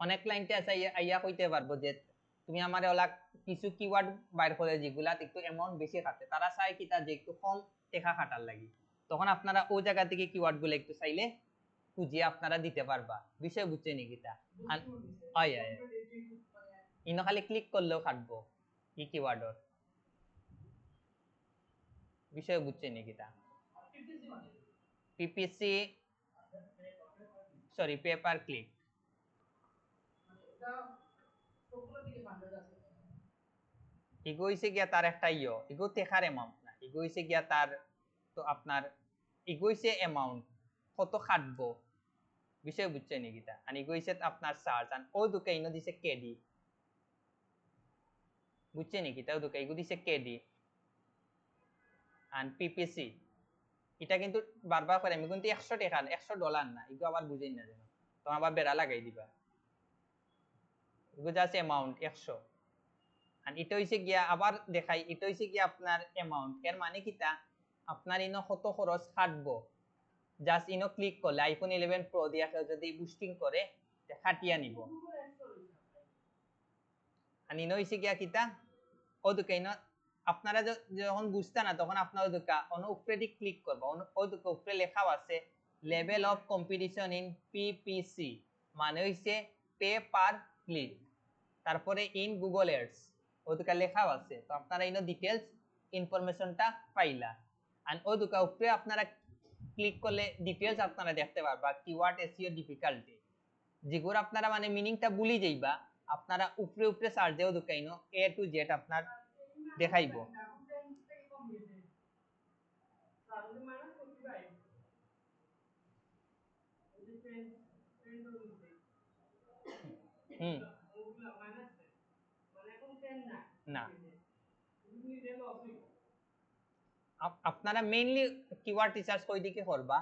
অনেক ক্লায়েন্টে আছে আইয়া কইতে পারবো যে তুমি আমারে ওলা কিছু কিওয়ার্ড বাইর করে যেগুলা একটু অ্যামাউন্ট বেশি খাটে তারা চায় কি তা যে একটু কম টাকা খাটার লাগি, তখন আপনারা ওই জায়গা থেকে কিওয়ার্ড গুলো একটু চাইলে খুঁজিয়ে আপনারা দিতে পারবা। বিষয় বুঝছে নি কিতা হয় ইনো খালি ক্লিক করলেও কাটবো কি কিওয়ার্ডর বিষয় বুঝছে নি কিতা PPC sorry paper click ego হইছে গিয়া তার একটা ইগো টেকার অ্যামাউন্ট না, ইগো হইছে গিয়া তার তো আপনার ইগো হইছে অ্যামাউন্ট কত খাটবো বিষয় বুঝছে নি কিতা আর ইগো হইছে আপনার চার্জ আর ও দুকে ইনো দিছে কেডি বুঝছে নি কিতা ও দুকে ইগো দিছে কেডি আর পিপিসি এটা কিন্তু বারবার করে আমি কিন্তু 100 টাকা $100 না ইগো আবার বুঝেই না যেন তো আবার বেড়া লাগাই দিবা ইগো জাস্ট অ্যামাউন্ট 100 আর এটা হইছে গিয়া আবার দেখাই এটা হইছে গিয়া আপনার অ্যামাউন্ট এর মানে কিতা আপনার ইনো কত খরচ কাটবো জাস্ট ইনো ক্লিক করলে আইফোন 11 প্রো দিয়া কেউ যদি বুস্টিং করে খাটিয়া নিব আর ইনো হইছে গিয়া কিতা ও দুকে ইনো আপনারা যখন বুঝতা না তখন আপনার ওই দুকা অন উপরে ক্লিক করবা ওই দুকা উপরে লেখাও আছে level of competition in PPC মানে হইছে পে পার ক্লিক তারপরে ইন গুগল এডস ও দুকা লেখাও আছে তো আপনারা ইনো ডিটেইলস ইনফরমেশনটা পাইলা আর ও দুকা উপরে আপনারা ক্লিক করলে ডিটেইলস আপনারা দেখতে পারবা কিওয়ার্ড এসইও ডিফিকাল্টি যেগুলো আপনারা মানে মিনিংটা ভুলি যাইবা আপনারা উপরে উপরে সার্চ দেও দুকাইনো এ টু জেড আপনার দেখাইবো না আপনারা মেইনলি কিওয়ার্ড রিসার্চ কই দিকে করবা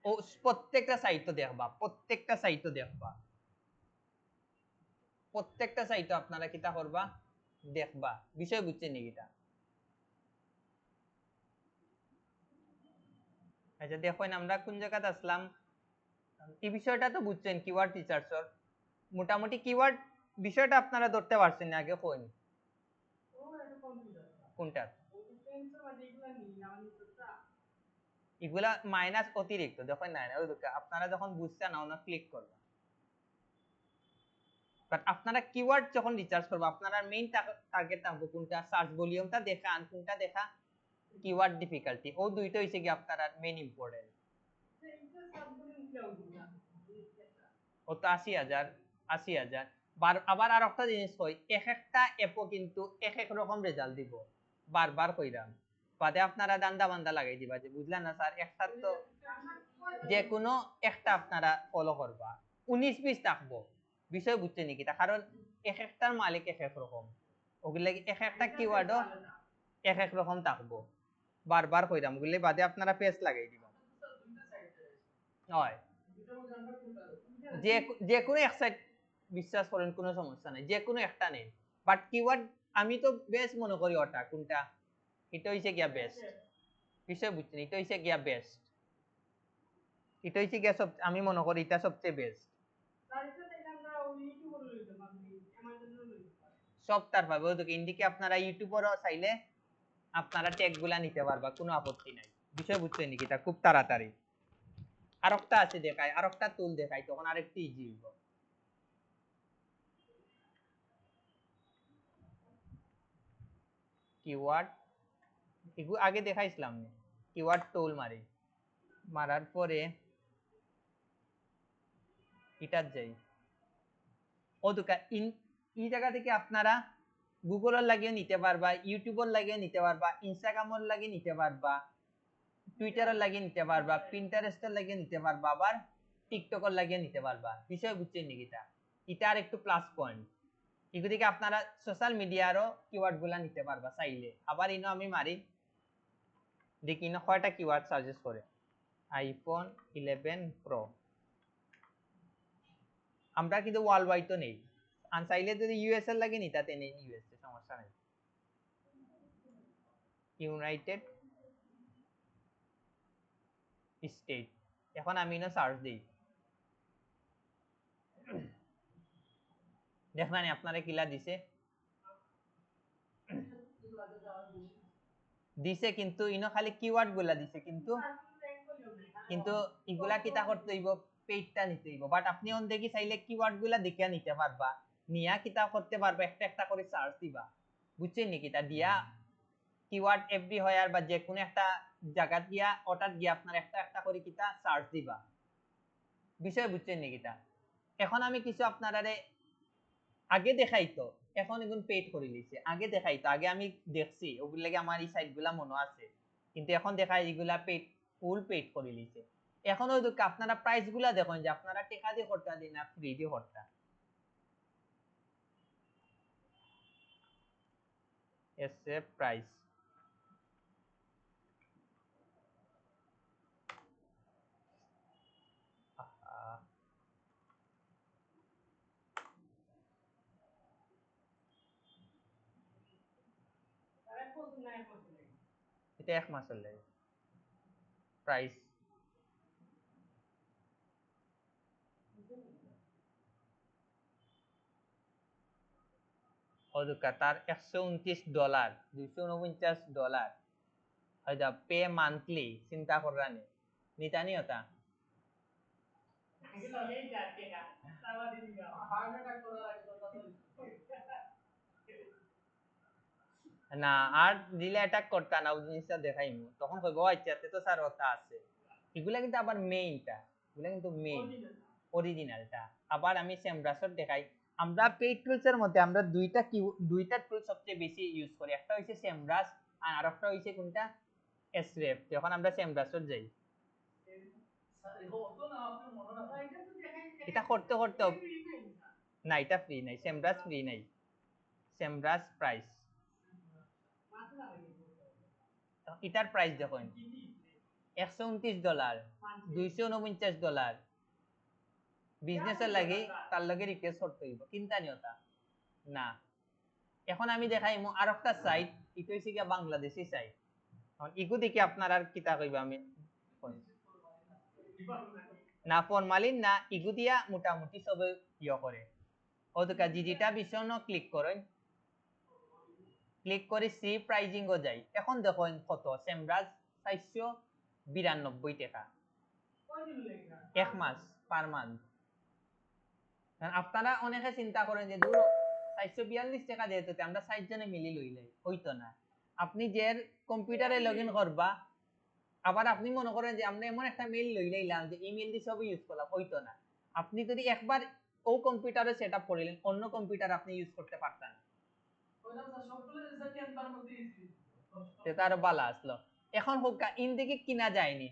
ও প্রত্যেকটা সাইটও দেখবা প্রত্যেকটা সাইটও আপনারা কিতা করবা দেখবা বিষয় বুঝছেন নি কিতা আচ্ছা দেখুন আমরা কোন জায়গাতে আসলাম এই বিষয়টা তো বুঝছেন কিওয়ার্ড রিসার্চর মোটামুটি কিওয়ার্ড বিষয়টা আপনারা ধরতে পারছেন না আগে কোন কোনটা এগুলা মাইনাস অতিরিক্ত দেখুন না ওই আপনারা যখন বুঝছেন না ওনা ক্লিক করবেন বাট আপনারা কিওয়ার্ড যখন রিসার্চ করবে আপনারা মেইন টার্গেট থাকবে কোনটা সার্চ ভলিউমটা দেখা আর কোনটা দেখা কিওয়ার্ড ডিফিকাল্টি ও দুইটা হইছে কি আপনারা মেইন ইম্পর্টেন্ট ও তো ৮০,০০০ আবার আর একটা জিনিস কই এক একটা অ্যাপও কিন্তু এক এক রকম রেজাল্ট দিব বারবার কইরাম বাদে আপনারা দান্দা বান্দা লাগাই দিবা যে বুঝলেন না স্যার একটা তো যে কোনো একটা আপনারা ফলো করবা 19-20 থাকবো বিষয় বুঝছে নাকি কারণ এক একটার মালিক এক এক রকম ওগুলা এক একটা কিওয়ার্ডও এক এক রকম থাকবো বারবার কইরাম ওগুলি বাদে আপনারা পেজ লাগাই দিবা হয় যে কোনো এক সাইড বিশ্বাস করেন কোনো সমস্যা নাই যে কোনো একটা নেই বাট কিওয়ার্ড আমি তো বেস্ট মনে করি ওটা কোনটা এটা হইছে গিয়া বেস্ট বিষয় বুঝছেন এটা হইছে গিয়া বেস্ট এটা হইছে গিয়া সব আমি মনে করি এটা সবচেয়ে বেস্ট সব তার পাবে ওদিকে ইন্ডিকে আপনারা ইউটিউবেরও চাইলে আপনারা ট্যাগ গুলা নিতে পারবা কোনো আপত্তি নাই বিষয় বুঝছেন নাকি এটা খুব তাড়াতাড়ি আরেকটা আছে দেখায় আরেকটা টুল দেখায় তখন আরেকটু ইজি হইব কিওয়ার্ড এগুলো আগে দেখাইছিলাম না কিওয়ার্ড টুল মারার পরে এটার যাই ও দুকা এই জায়গা থেকে আপনারা গুগলের লাগিয়ে নিতে পারবা, ইউটিউবের লাগিয়ে নিতে পারবা, ইনস্টাগ্রামের লাগিয়ে নিতে পারবা, টুইটারের লাগিয়ে নিতে পারবা, পিন্টারেস্টের লাগিয়ে নিতে পারবা, আবার টিকটকের লাগিয়ে নিতে পারবা। বিষয় বুঝছেন নাকি? এটা আর একটু প্লাস পয়েন্ট। এগুলিকে আপনারা সোশ্যাল মিডিয়ারও কিওয়ার্ড গুলা নিতে পারবা চাইলে। আবার ইনো আমি মারি দেখি ইনো কয়টা কিওয়ার্ড সাজেস্ট করে। আইফোন 11 প্রো আমরা কিন্তু ওয়ার্ল্ড ওয়াইড তো নেই, আর চাইলে যদি ইউএস এর লাগে নিতাতে নেই, ইউএস এ সমস্যা নেই। United state. এখন আমি ইনো সার্চ দিই, দেখলানি আপনারা কিলা দিছে দিছে, কিন্তু ইনো খালি কিওয়ার্ড গুলা দিছে, কিন্তু এগুলা কিতা করতে হইব, পেইডটা নিতে হইব। বাট আপনি অন দেখি চাইলে কিওয়ার্ড গুলা দেখিয়া নিতে পারবা, নিয়া কিতা করতে পারবা, একটা একটা করে সার্চ দিবা। বুঝছেন নাকি? তা দিয়া কিওয়ার্ড এভরি হয় বা যে কোনো একটা জায়গা দিয়া ওটার গিয়া আপনার একটা একটা করে কিতা সার্চ দিবা। বিষয় বুঝছেন নাকি? তা এখন আমি কিছু আপনারা আগে দেখাইতো, এখন এখন পেইড করে লিছে। আগে দেখাইতো, আগে আমি দেখছি ওগুলো লাগে আমার এই সাইট গুলা মনে আছে, কিন্তু এখন দেখাই এগুলা পেইড, ফুল পেইড করে লিছে। এখন ওই আপনারা প্রাইস গুলা দেখুন যে আপনারা টাকা দিয়ে করতে দিন না ফ্রি দিয়ে করতে। এসে প্রাইস এটা 1 মাসের লাগে প্রাইস। তার $129, $249 হয়তো পে মান্থলি। চিন্তা করানি নিতানি ওটা না, আর দিলে অ্যাটাক করতা না, ওই জিনিসটা দেখাইমু তখন কইব আচ্ছা তো স্যার ওটা আছে। এগুলা কিন্তু আবার মেইনটা, এগুলা কিন্তু মেইন অরিজিনালটা। আবার আমি সেম ব্রাশট দেখাই। আমরা পেইড টুলস এর মধ্যে আমরা দুইটা টুল সবচেয়ে বেশি ইউজ করি। একটা হইছে সেম ব্রাশ আর আরেকটা হইছে কোনটা, এসরেফ। এখন আমরা সেম ব্রাশট যাই, এটা করতে করতে না, এটা ফ্রি নাই, সেম ব্রাশ ফ্রি নাই। সেম ব্রাশ প্রাইস, এটার প্রাইস দেখুন $129, $249। বিজনেসের লাগে তার লগে রিকোয়েস্ট করতে হইব, চিন্তা নিয়তা না। এখন আমি দেখাইমু আর একটা সাইট, এটা হইছে কি বাংলাদেশি সাইট। এখন ইগু দেখি আপনার আর কিতা কইবা আমি না, ফরমালিন না, ইগু দিয়া মোটামুটি সব ইয়ে করে। ওদকা জিজিটা বিশন ক্লিক করেন, ক্লিক করে সি প্রাইজিং ও যাই। এখন দেখুন কত, সেমরাজ 492 টাকা 1 মাস পার মান্থ। আপনারা অনেকে চিন্তা করেন যে দূর 442 টাকা যেহেতু আমরা 60 জনে মিলি লইলে হইতো না। আপনি যে কম্পিউটারে লগইন করবা, আবার আপনি মনে করেন যে আমরা এমন একটা মেইল লইলাম যে ইমেল দিয়ে সব ইউজ করলাম, হইতো না। আপনি যদি একবার ও কম্পিউটারে সেটআপ করিলেন, অন্য কম্পিউটার আপনি ইউজ করতে পারতেন, সেটা আরো ভালো আসলো। এখন হোক ইন দিকে কিনা যায়নি,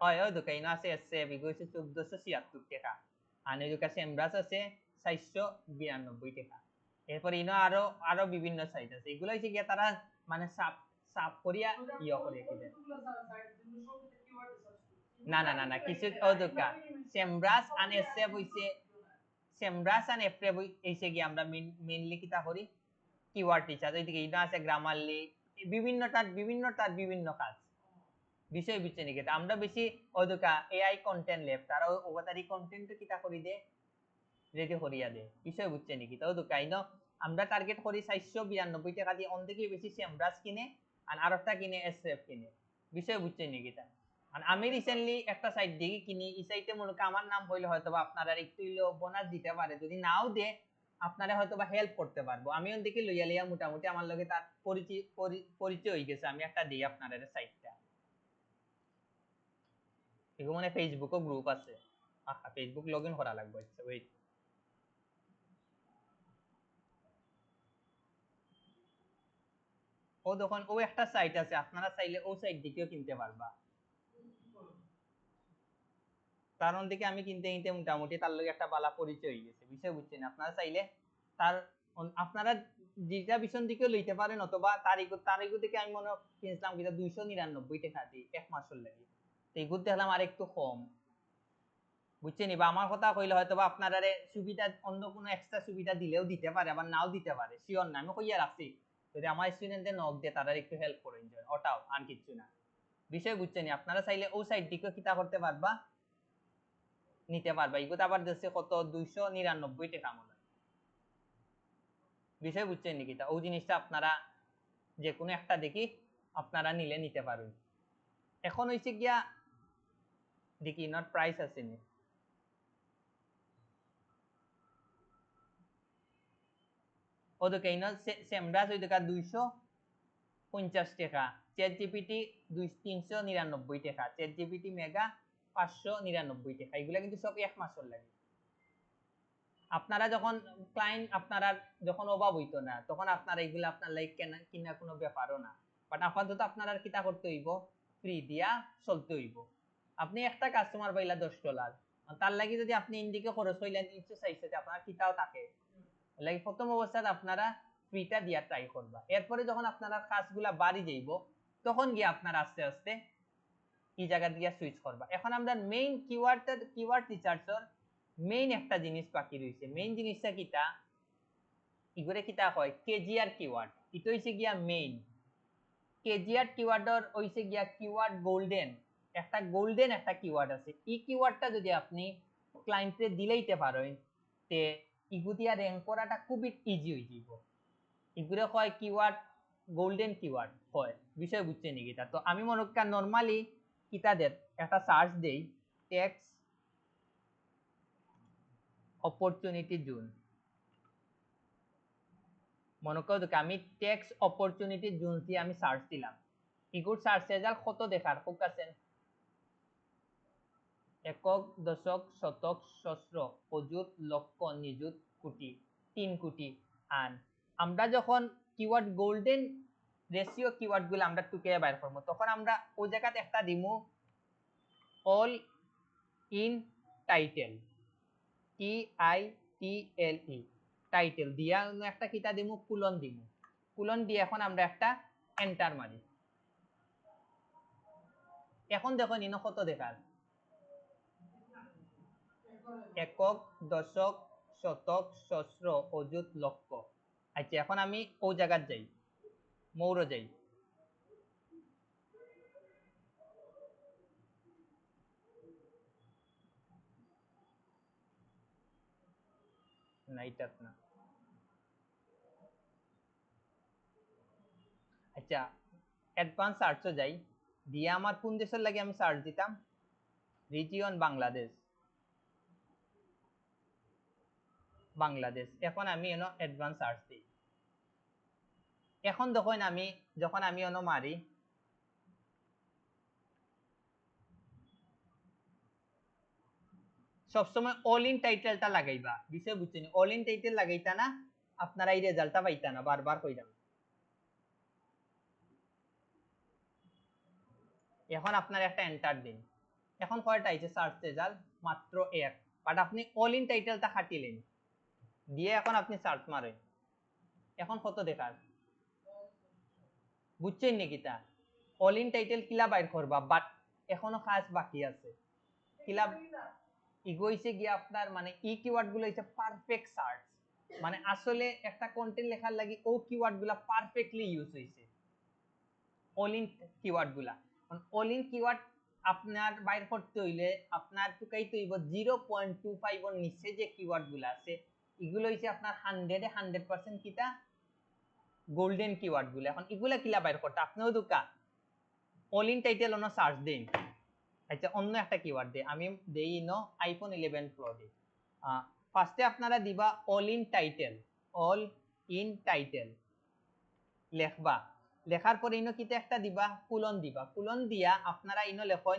হয় ওই দোকান আছে এসএফ ইগোইছে 1476 টাকা, আর এই দোকান সেমব্রাস আছে 492 টাকা। এরপর ইনো আরো আরো বিভিন্ন সাইট আছে, এগুলো হচ্ছে গিয়ে তারা মানে সাপ সাপ করিয়া ইয়া করে কিনে। না না না না, কিছু ওই দোকান সেমব্রাস আর এসএফ হইছে, সেমব্রাস আর এফরেভ হইছে কি আমরা মেইনলি কিতা করি কিওয়ার্ড রিসার্চ। ওইদিকে ইনো আছে গ্রামারলি, বিভিন্নটার বিভিন্ন কাজ। বিষয় বুঝছে নাকি? আমরা বেশি ওদুকা এআই কন্টেন্ট লেফট, তারা ওগতারি কন্টেন্ট কিতা করি দে রেডি করিয়া দে। বিষয় বুঝছে নাকি? তো ওদুকা ইনো আমরা টার্গেট করি 492 টাকা দিয়ে, অন থেকে বেশি সেমব্রাস কিনে আর আরেকটা কিনে এসএফ কিনে। বিষয় বুঝছে নাকি? তা আর আমি রিসেন্টলি একটা সাইট দেখি কিনি, এই সাইটে মনে আমার নাম হইলে হয়তো আপনারা একটু হইলেও বোনাস দিতে পারে, যদি নাও দে আপনারা হয়তো বা হেল্প করতে পারবো। আমি ওদিকে লইয়া লইয়া মোটামুটি আমার লগে তার পরিচয় হয়ে গেছে। আমি একটা দিই আপনাদের সাইটটা, এগুলো মানে ফেসবুকও গ্রুপ আছে। ফেসবুক লগ ইন করা লাগবে। আচ্ছা ওয়েট, ও দেখুন ও একটা সাইট আছে, আপনারা চাইলে ও সাইট দিকেও কিনতে পারবা। কারণ দিকে আমি কিনতে কিনতে মোটামুটি তার লগে একটা বালা পরিচয় হয়ে গেছে, বিষয় বুঝছেন। আপনারা চাইলে তার আপনারা যেটা ভীষণ দিকেও লইতে পারেন, অথবা তারিখ থেকে আমি মনে কিনছিলাম কিনা 299 টাকা দিই এক মাসের লাগে। তো এগুলো দেখলাম আর একটু কম, বুঝছেন। বা আমার কথা কইলে হয়তো বা আপনারা সুবিধা অন্য কোনো এক্সট্রা সুবিধা দিলেও দিতে পারে, আবার নাও দিতে পারে, শিওর না। আমি কইয়া রাখছি যদি আমার স্টুডেন্টদের নক দিয়ে তারা একটু হেল্প করে এনজয়, ওটাও আর কিছু না, বিষয় বুঝছেন। আপনারা চাইলে ও সাইড দিকেও কিতা করতে পারবা, নিতে পারবা। এগুলো আবার দিচ্ছে কত 299 টাকা মনে হয়, বিষয় বুঝছেন নাকি? তা ওই জিনিসটা আপনারা যে কোনো একটা দেখি আপনারা নিলে নিতে পারবেন। এখন হইছে গিয়া দেখি নট প্রাইস আছে নি, ও দেখে ইনো সেমরাজ ওই দেখা 250 টাকা, চ্যাট জিপিটি 399 টাকা, চ্যাট জিপিটি মেগা 599 টাকা। এগুলা কিন্তু সব এক মাসের লাগে। আপনারা যখন ক্লায়েন্ট আপনারা যখন অভাব হইতো না, তখন আপনারা এগুলো আপনার লাইক কিনা কোনো ব্যাপারও না। বাট আপাতত আপনারা কিতা করতে হইব, ফ্রি দিয়া চলতে হইব। আপনি একটা কাস্টমার পাইলা $10, তার লাগি যদি আপনি ইন্ডিকে খরচ হইলেন 340 আপনার কিতাও থাকে লাগে। প্রথম অবস্থায় আপনারা ফ্রিটা দিয়া ট্রাই করবা। এরপরে যখন আপনারা কাজগুলা বাড়ি যাইব, তখন গিয়ে আপনারা আস্তে আস্তে এই জায়গা দিয়ে সুইচ করবা। এখন আমরা মেইন কিওয়ার্ড রিসার্চের মেইন একটা জিনিস বাকি রয়েছে। মেইন জিনিসটা কিটা, ইগুরে কিতা হয় কেজিআর কিওয়ার্ড। এটা হইছে গিয়া মেইন কেজিআর কিওয়ার্ডর হইছে গিয়া কিওয়ার্ড গোল্ডেন। একটা গোল্ডেন একটা কিওয়ার্ড আছে। এই কিওয়ার্ডটা যদি আপনি ক্লায়েন্টে দিলেইতে পারেন, তে ইগুতিয়া র্যাঙ্ক করাটা খুবই ইজি হয়ে যাব। এগুলো হয় কিওয়ার্ড গোল্ডেন কিওয়ার্ড হয়, বিষয় বুঝছেন নাকি? তো আমি মনে করি নরমালি কিতাদের একটা সার্চ দেই, ট্যাক্স অপরচুনিটি জোন। মনে করো আমি ট্যাক্স অপরচুনিটি জোন দিয়ে আমি সার্চ দিলাম, ইগুর সার্চ রেজাল্ট কত দেখার ফোকাস আছেন, একক, দশক, শতক, সহস্র, অযুত, লক্ষ, নিযুত, কোটি, 3 কোটি। আর আমরা যখন কিওয়ার্ড গোল্ডেন রেশিও কিওয়ার্ড গুলো আমরা টুকে বাইর করবো, তখন আমরা ওই জায়গাতে একটা দিমু all in title, TITLE title দিয়া একটা কিতা দিমু কুলন দিমু। কুলন দিয়ে এখন আমরা একটা এন্টার মারি। এখন দেখো নিন কত দেখার, একক, দশক, শতক, সহস্র, অযুত, লক্ষ। আচ্ছা এখন আমি ও জায়গায় যাই, মৌর যাই, না এইটাত না। আচ্ছা অ্যাডভান্স সার্চও যাই, দিয়ে আমার কোন দেশের লাগে আমি সার্চ দিতাম, রিজিয়ন বাংলাদেশ, বাংলাদেশ। এখন আমি এনো অ্যাডভান্স সার্চ দিই। এখন দেখুন আমি যখন আমি এনো মারি, সবসময় অল ইন টাইটেলটা লাগাইবা, বিষয় বুঝছেন? অল ইন টাইটেল লাগাইতা না, আপনারা এই রেজাল্টটা পাইতা না, বারবার কইরাম। এখন আপনার একটা এন্টার দিন, এখন কয়টা আইছে সার্চ রেজাল্ট, মাত্র 1। বাট আপনি অল ইন টাইটেলটা খাটিলেন, দিয়ে এখন আপনি সার্চ মারেন, এখন কত দেখার, বুঝছেন নাকি? তা অল ইন টাইটেল কিলা বাইর করবা, বাট এখনো কাজ বাকি আছে। কিলা ইগোইছে গিয়ে আপনার মানে এই কিওয়ার্ড গুলো হইছে পারফেক্ট সার্চ, মানে আসলে একটা কন্টেন্ট লেখার লাগি ও কিওয়ার্ড গুলা পারফেক্টলি ইউজ হইছে, অল ইন কিওয়ার্ড গুলা। অল ইন কিওয়ার্ড আপনার বাইর করতে হইলে আপনার টুকাইতে হইব 0.25 এর নিচে যে কিওয়ার্ড গুলা আছে, এগুলো হইছে আপনার 100% কিটা গোল্ডেন কিওয়ার্ড গুলো। এখন এগুলা কিলা বাইর করতে, আপনিও দুকা অল ইন টাইটেল অন্য সার্চ দিন। আচ্ছা অন্য একটা কিওয়ার্ড দে, আমি দেই নো আইফোন 11 প্রো দে, ফার্স্টে আপনারা দিবা অল ইন টাইটেল লেখবা, লেখার পরে ইনো কিতে একটা দিবা কুলন দিবা, কুলন দিয়া আপনারা ইনো লেখন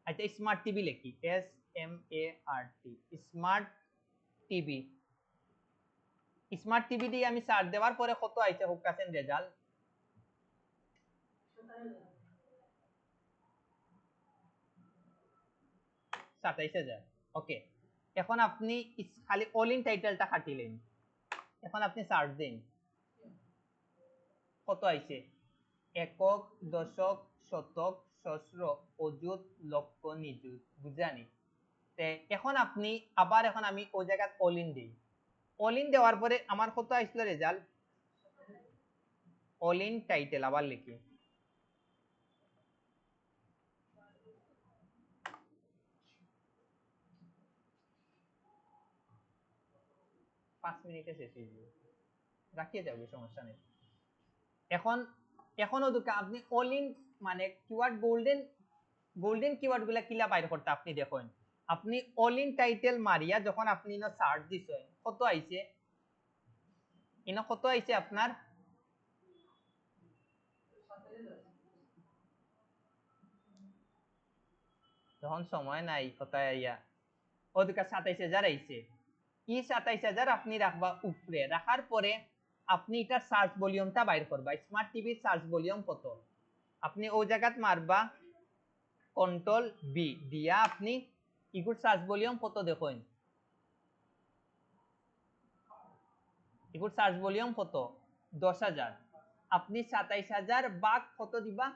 আচ্ছা স্মার্ট টিভি লেখি SMART স্মার্ট টিভি দিয়ে আমি সার্চ দেওয়ার পরে কত আইছে হোক কাছেন রেজাল্ট ২৭,০০০। ওকে, এখন আপনি খালি অল ইন টাইটেলটা খাটিলেন, এখন আপনি সার্চ দিন কত আইছে একক দশক শতক সহস্র অযুত লক্ষ নিযুত বুঝানি। এখন আপনি আবার এখন আমি ওই জায়গায় অল ইন দিই, অল ইন দেওয়ার পরে আমার কত আসছিল রেজাল্ট অল ইন টাইটেল আবার লিখি পাঁচ মিনিটে শেষ হয়ে যাবে, রাখিয়ে যাবে সমস্যা নেই। এখন এখনো দুকা আপনি অল ইন মানে কিওয়ার্ড গোল্ডেন কিওয়ার্ড গুলা কিলা বাইর করতে আপনি দেখুন, আপনি অল ইন টাইটেল মারিয়া যখন আপনি ইনো সার্চ দিছেন কত আইছে ইনো কত আইছে আপনার যখন সময় নাই কোথায় আইয়া ওদিকে ২৭,০০০ আইছে। কি ২৭,০০০ আপনি রাখবা উপরে, রাখার পরে আপনি এটা সার্চ ভলিউমটা বাইর করবা, স্মার্ট টিভির সার্চ ভলিউম কত আপনি ওই জায়গাত মারবা কন্ট্রোল বি দিয়া আপনি ইগুর সার্চ ভলিউম কত দেখুন, ইগুর সার্চ ভলিউম কত ১০,০০০, আপনি ২৭,০০০ ভাগ কত দিবা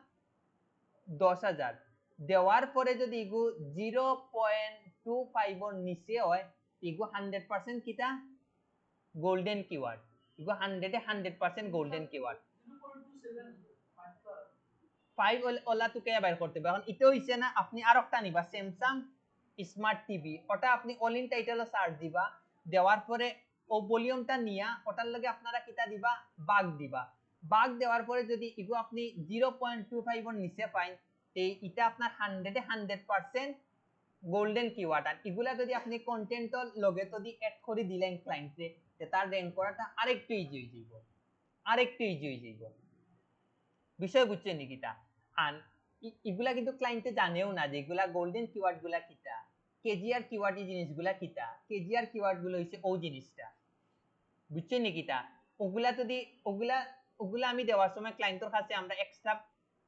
১০,০০০ দেওয়ার পরে যদি ইগু 0.25 এর নিচে হয় ইগু 100% কিটা গোল্ডেন কিওয়ার্ড, ইগু 100% গোল্ডেন কিওয়ার্ড। 5 ওলা তো কে বাইর করতে হবে, এখন এটা হইছে না আপনি আর একটা নিবা স্যামসাং স্মার্ট টিভি, ওটা আপনি অল ইন টাইটেল সার্চ দিবা, দেওয়ার পরে ও ভলিউমটা নিয়া ওটার লগে আপনারা কিটা দিবা বাগ দিবা, বাগ দেওয়ার পরে যদি ইগু আপনি 0.25 এর নিচে পাইন এই এটা আপনার 100% গোল্ডেন কিওয়ার্ড। আর এগুলা যদি আপনি কন্টেন্টর লগে যদি অ্যাড করে দিলেন ক্লায়েন্টে যে তার র‍্যাঙ্ক করাটা আরেকটু ইজি হয়ে যাইব, আরেকটু ইজি হয়ে যাইব, বিষয় বুঝছেন নিকিটা। আর এগুলা কিন্তু ক্লায়েন্টে জানেও না যে এগুলা গোল্ডেন কিওয়ার্ড গুলা কিটা, কেজিআর কিওয়ার্ড জিনিসগুলা কিটা, কেজিআর কিওয়ার্ড গুলো হইছে ও জিনিসটা, বুঝছেন নিকিটা। ওগুলা যদি ওগুলা আমি দেওয়ার সময় ক্লায়েন্টের কাছে আমরা এক্সট্রা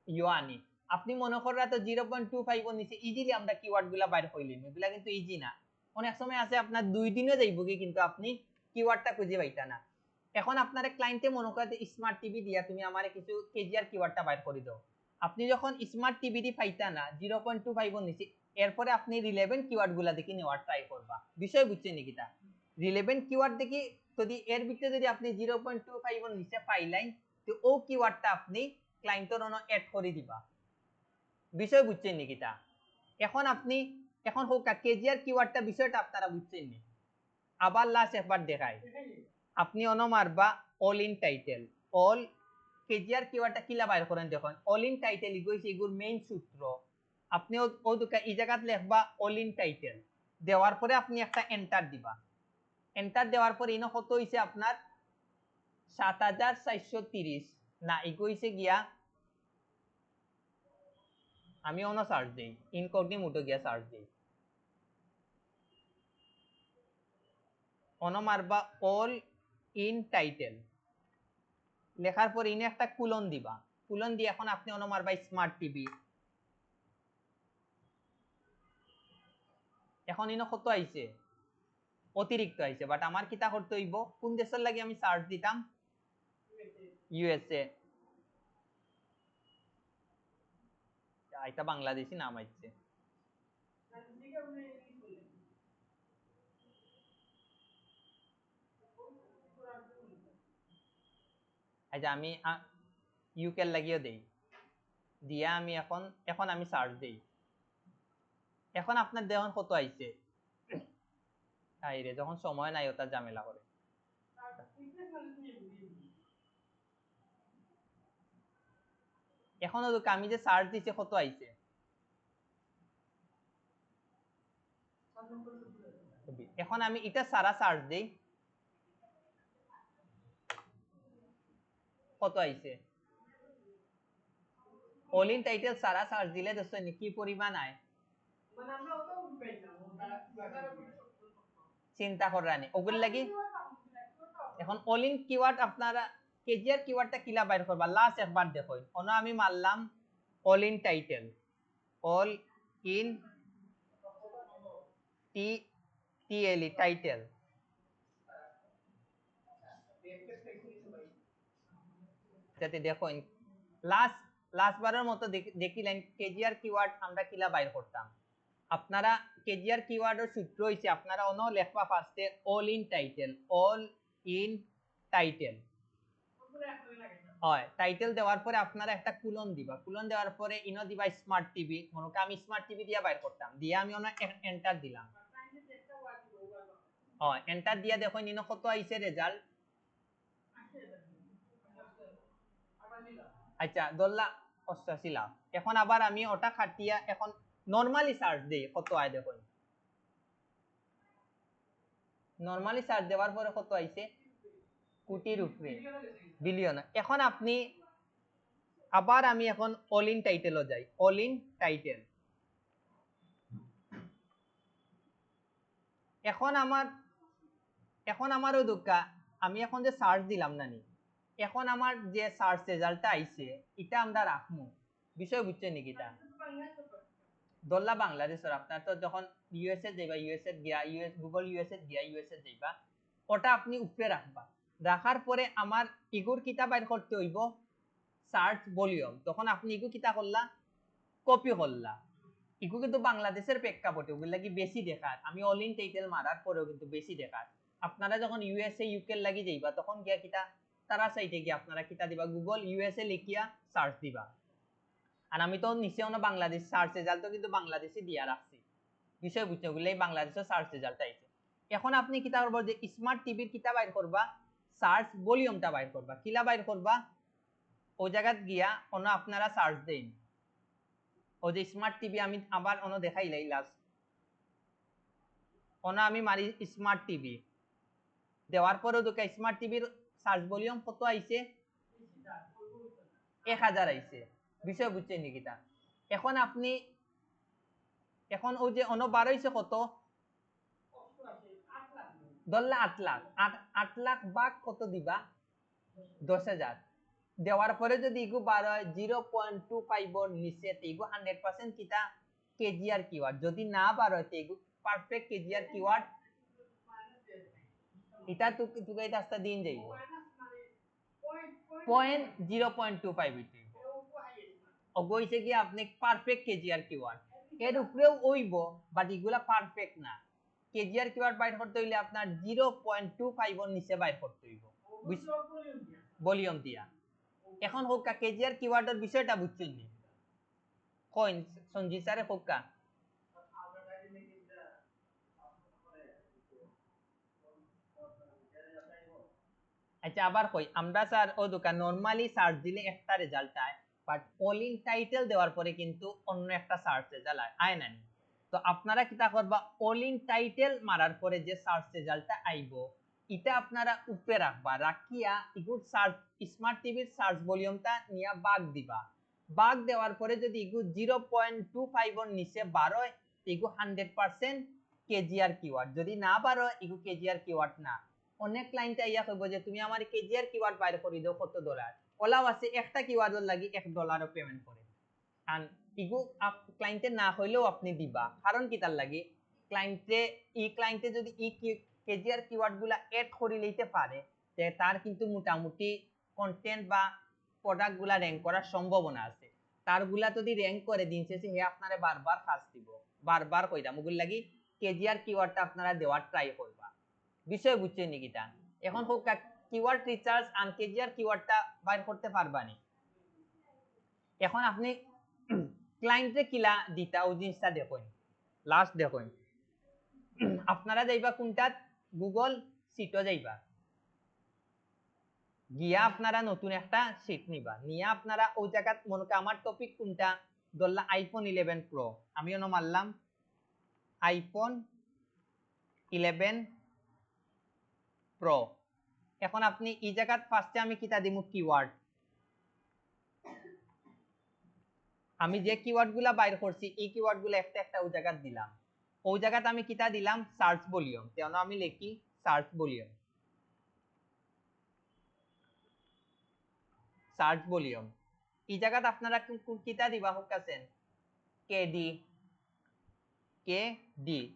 ইও আনি, আপনি মনে করেন তো 0.25 এর নিচে ইজিলি আমরা কিওয়ার্ড গুলা বাইর কইলেন, এগুলা কিন্তু ইজি না, অনেক সময় আছে আপনার 2 দিনও যাইব কি কিন্তু আপনি কিওয়ার্ডটা খুঁজে পাইতা না। এখন আপনারে ক্লায়েন্টে মনে করে স্মার্ট টিভি দিয়া তুমি আমারে কিছু কেজিআর কিওয়ার্ডটা বাইর করে দাও, আপনি যখন স্মার্ট টিভি দি পাইতা না 0.25 এর নিচে, এরপরে আপনি রিলেভেন্ট কিওয়ার্ড গুলা দেখি নেওয়ার ট্রাই করবা, বিষয় বুঝছেন নিকিটা। রিলেভেন্ট কিওয়ার্ড দেখি যদি এর ভিতরে যদি আপনি 0.25 এর নিচে পাইলেন তো ও কিওয়ার্ডটা আপনি ক্লায়েন্টের জন্য অ্যাড করে দিবা, বিষয় বুঝছেন নিকিটা। এখন আপনি এখন হোক কেজিআর কিওয়ার্ডটা বিষয়টা আপনারা বুঝছেন নি, আবার লাস্ট একবার দেখাই, আপনি অন মারবা all in title, all KGR কিওয়ার্ডটা কিলা বাইর করেন দেখুন অল ইন টাইটেল ইগোইছে ইগুর মেইন সূত্র, আপনি ও দুকা এই জায়গাত লিখবা অল ইন টাইটেল, দেওয়ার পরে আপনি একটা এন্টার দিবা, এন্টার দেওয়ার পরে ইনো কত হইছে আপনার ৭৪৩০ না ইগোইছে গিয়া আমি অন্য সার্চ দেই ইনকগনিটো গিয়া সার্চ দেই, অন মারবা অল ইন টাইটেল, লেখার পর ইনে একটা কুলন দিবা, কুলন দিয়ে এখন আপনি অন মারবা স্মার্ট টিভি, এখন ইনো কত আইছে অতিরিক্ত আইছে, বাট আমার কিতা করতে হইব কোন দেশের লাগি আমি সার্চ দিতাম ইউএসএ, এটা বাংলাদেশি নাম আইছে, আচ্ছা আমি ইউকে লাগিয়ে দেই, দিয়া আমি এখন আমি সার্চ দেই, এখন আপনার দেখুন কত আইছে, আইরে যখন সময় নাই ওটা ঝামেলা করে, এখন আমি যে সার্চ দিছি কত আইছে এখন আমি এটা সারা সার্চ দেই, কত আইছে অল ইন টাইটেল সারা সার্চ দিলে দেখছেন কি পরিমাণ আয়, চিন্তা করানি ওগুলো লাগি। এখন অল ইন কিওয়ার্ড আপনারা কেজিআর কিওয়ার্ডটা কিলা বাইর করবা লাস্ট একবার দেখুন, অন আমি মারলাম অল ইন টাইটেল, অল ইন টিএলই টাইটেল, যাতে দেখুন লাস্ট বারের মতো দেখিলেন কেজিআর কিওয়ার্ড আমরা কিলা বাইর করতাম। আপনারা কেজিআর কিওয়ার্ডের সূত্র হইছে আপনারা অন্য লেখবা ফার্স্টে all in title, title in title হয়, টাইটেল দেওয়ার পরে আপনারা একটা কুলন দিবা, কুলন দেওয়ার পরে ইনো দিবা স্মার্ট টিভি, মনে করি আমি স্মার্ট টিভি দিয়া বাইর করতাম, দিয়ে আমি অন্য এন্টার দিলাম, হয় এন্টার দিয়া দেখুন ইনো কত আইছে রেজাল্ট। আচ্ছা ধরলা 88 লাখ। এখন আবার আমি ওটা খাটিয়া এখন নরমালি সার্চ দেই, কত আয় দেখুন, নরমালি সার্চ দেওয়ার পরে কত আইছে কোটির উপরে, বিলিয়ন। এখন আপনি আবার আমি এখন অল ইন টাইটেলও যাই, অল ইন টাইটেল, এখন আমারও দুঃখা আমি এখন যে সার্চ দিলাম নানি, এখন আমার যে সার্চ রেজাল্টটা আইছে এটা আমরা রাখমু, বিষয় বুঝছেন নাকি? তা দোল্লা বাংলাদেশের আপনার তো যখন ইউএসএ যাইবা, ইউএসএ গিয়া গুগল ইউএসএ গিয়া ইউএসএ যাইবা, ওটা আপনি উপরে রাখবা, রাখার পরে আমার ইগুর কিতা বাইর করতে হইব সার্চ ভলিউম, তখন আপনি ইগু কিতা করলা কপি করলা, ইগু কিন্তু বাংলাদেশের প্রেক্ষাপটে ওগুলো লাগি বেশি দেখার, আমি অল ইন টাইটেল মারার পরেও কিন্তু বেশি দেখার। আপনারা যখন ইউএসএ ইউকে লাগি যাইবা তখন গিয়া কিতা তারা সাইটে গিয়া আপনারা কিতা দিবা গুগল ইউএসএ লিখিয়া সার্চ দিবা, আর আমি তো নিচে অন্য বাংলাদেশ সার্চ রেজাল্ট তো কিন্তু বাংলাদেশে দিয়া রাখছি, বিষয় বুঝতে ওগুলাই বাংলাদেশের সার্চ রেজাল্ট আইছে। এখন আপনি কিতা করবো যে স্মার্ট টিভির কিতা বাইর করবা সার্চ ভলিউমটা বাইর করবা, কিলা বাইর করবা ওই জায়গাত গিয়া অন্য আপনারা সার্চ দেন, ও যে স্মার্ট টিভি আমি আবার অন্য দেখাইলাই লাস্ট, অন্য আমি মারি স্মার্ট টিভি দেওয়ার পরেও দুঃখা স্মার্ট টিভির সার্চ ভলিউম কত আইছে 1000 আইছে, বিষয় বুঝছেন নাকি? তা এখন আপনি এখন ওই যে অন্য বার হইছে কত ধরলে 8 লাখ, 8 লাখ ভাগ কত দিবা 10,000 দেওয়ার পরে যদি ইগু বার হয় 0.25 নিচে ইগু 100% কিতা কেজিআর কিওয়ার্ড, যদি না বার হয় ইগু পারফেক্ট কেজিআর কিওয়ার্ড, এটা তুকাই রাস্তা দিন যাইব 0.25 হইতে অগইছে কি আপনি পারফেক্ট কেজিআর কিওয়ার্ড, এর উপরেও হইব বাট এগুলা পারফেক্ট না, কেজিআর কিওয়ার্ড বাইর করতে হইলে আপনার 0.25 এর নিচে বাইর করতে হইব ভলিউম দিয়া। এখন হোকা কেজিআর কিওয়ার্ডের বিষয়টা বুঝছেন নি কইন সঞ্জিত স্যারে হোকা? আচ্ছা আবার কই আমরা স্যার ও দোকান নরমালি সার্চ দিলে একটা রেজাল্ট আয়, বাট অল ইন টাইটেল দেওয়ার পরে কিন্তু অন্য একটা সার্চ রেজাল্ট আয় না। তো আপনারা কিতা করবা অল ইন টাইটেল মারার পরে যে সার্চ রেজাল্টটা আইব এটা আপনারা উপরে রাখবা, রাখিয়া ইগুড সার্চ স্মার্ট টিভির সার্চ ভলিউমটা নিয়া বাগ দিবা, বাগ দেওয়ার পরে যদি ইগু 0.25 এর নিচে বার হয় ইগু 100% কেজিআর কিওয়ার্ড, যদি না বার হয় ইগু কেজিআর কিওয়ার্ড না। অনেক ক্লায়েন্ট আইয়া কইব যে তুমি আমার কেজিআর কিওয়ার্ড বাইর করে দাও কত ডলার, ওলাও আছে একটা কিওয়ার্ডের লাগি $1 পেমেন্ট করে, আর ইগু ক্লায়েন্টে না হইলেও আপনি দিবা, কারণ কি তার লাগি ক্লায়েন্টে যদি কেজিআর কিওয়ার্ড গুলা এড করে লইতে পারে যে তার কিন্তু মোটামুটি কন্টেন্ট বা প্রোডাক্ট গুলা র‍্যাঙ্ক করার সম্ভাবনা আছে, তার গুলা যদি র‍্যাঙ্ক করে দিন শেষে হে আপনারে বারবার কাজ দিব, বারবার কইরা মুগুল লাগি কেজিআর কিওয়ার্ডটা আপনারা দেওয়ার ট্রাই করবা, বিষয় বুঝছেন নাকি? তা এখন হোক কিওয়ার্ড রিসার্চ আর কেজিআর কিওয়ার্ডটা বাইর করতে পারবানি। এখন আপনি ক্লায়েন্টে কিলা দিতা ওই জিনিসটা দেখুন, লাস্ট দেখুন আপনারা যাইবা কোনটা গুগল সিটও যাইবা, গিয়া আপনারা নতুন একটা সিট নিবা, নিয়ে আপনারা ওই জায়গা মনে করেন আমার টপিক কোনটা ধরলা iPhone 11 Pro, আমি অন্য মারলাম iPhone 11 Pro এখন আপনি এই জায়গাত ফার্স্টে আমি কিতা দিমু কিওয়ার্ড আমি যে কিওয়ার্ড গুলা বাইর করছি এই কিওয়ার্ড গুলা একটা একটা ওই জায়গাত দিলাম ওই জায়গাতে আমি কিতা দিলাম সার্চ ভলিউম তেন আমি লিখি সার্চ ভলিউম এই জায়গাত আপনারা কিতা দিবা হোক আছেন কেডি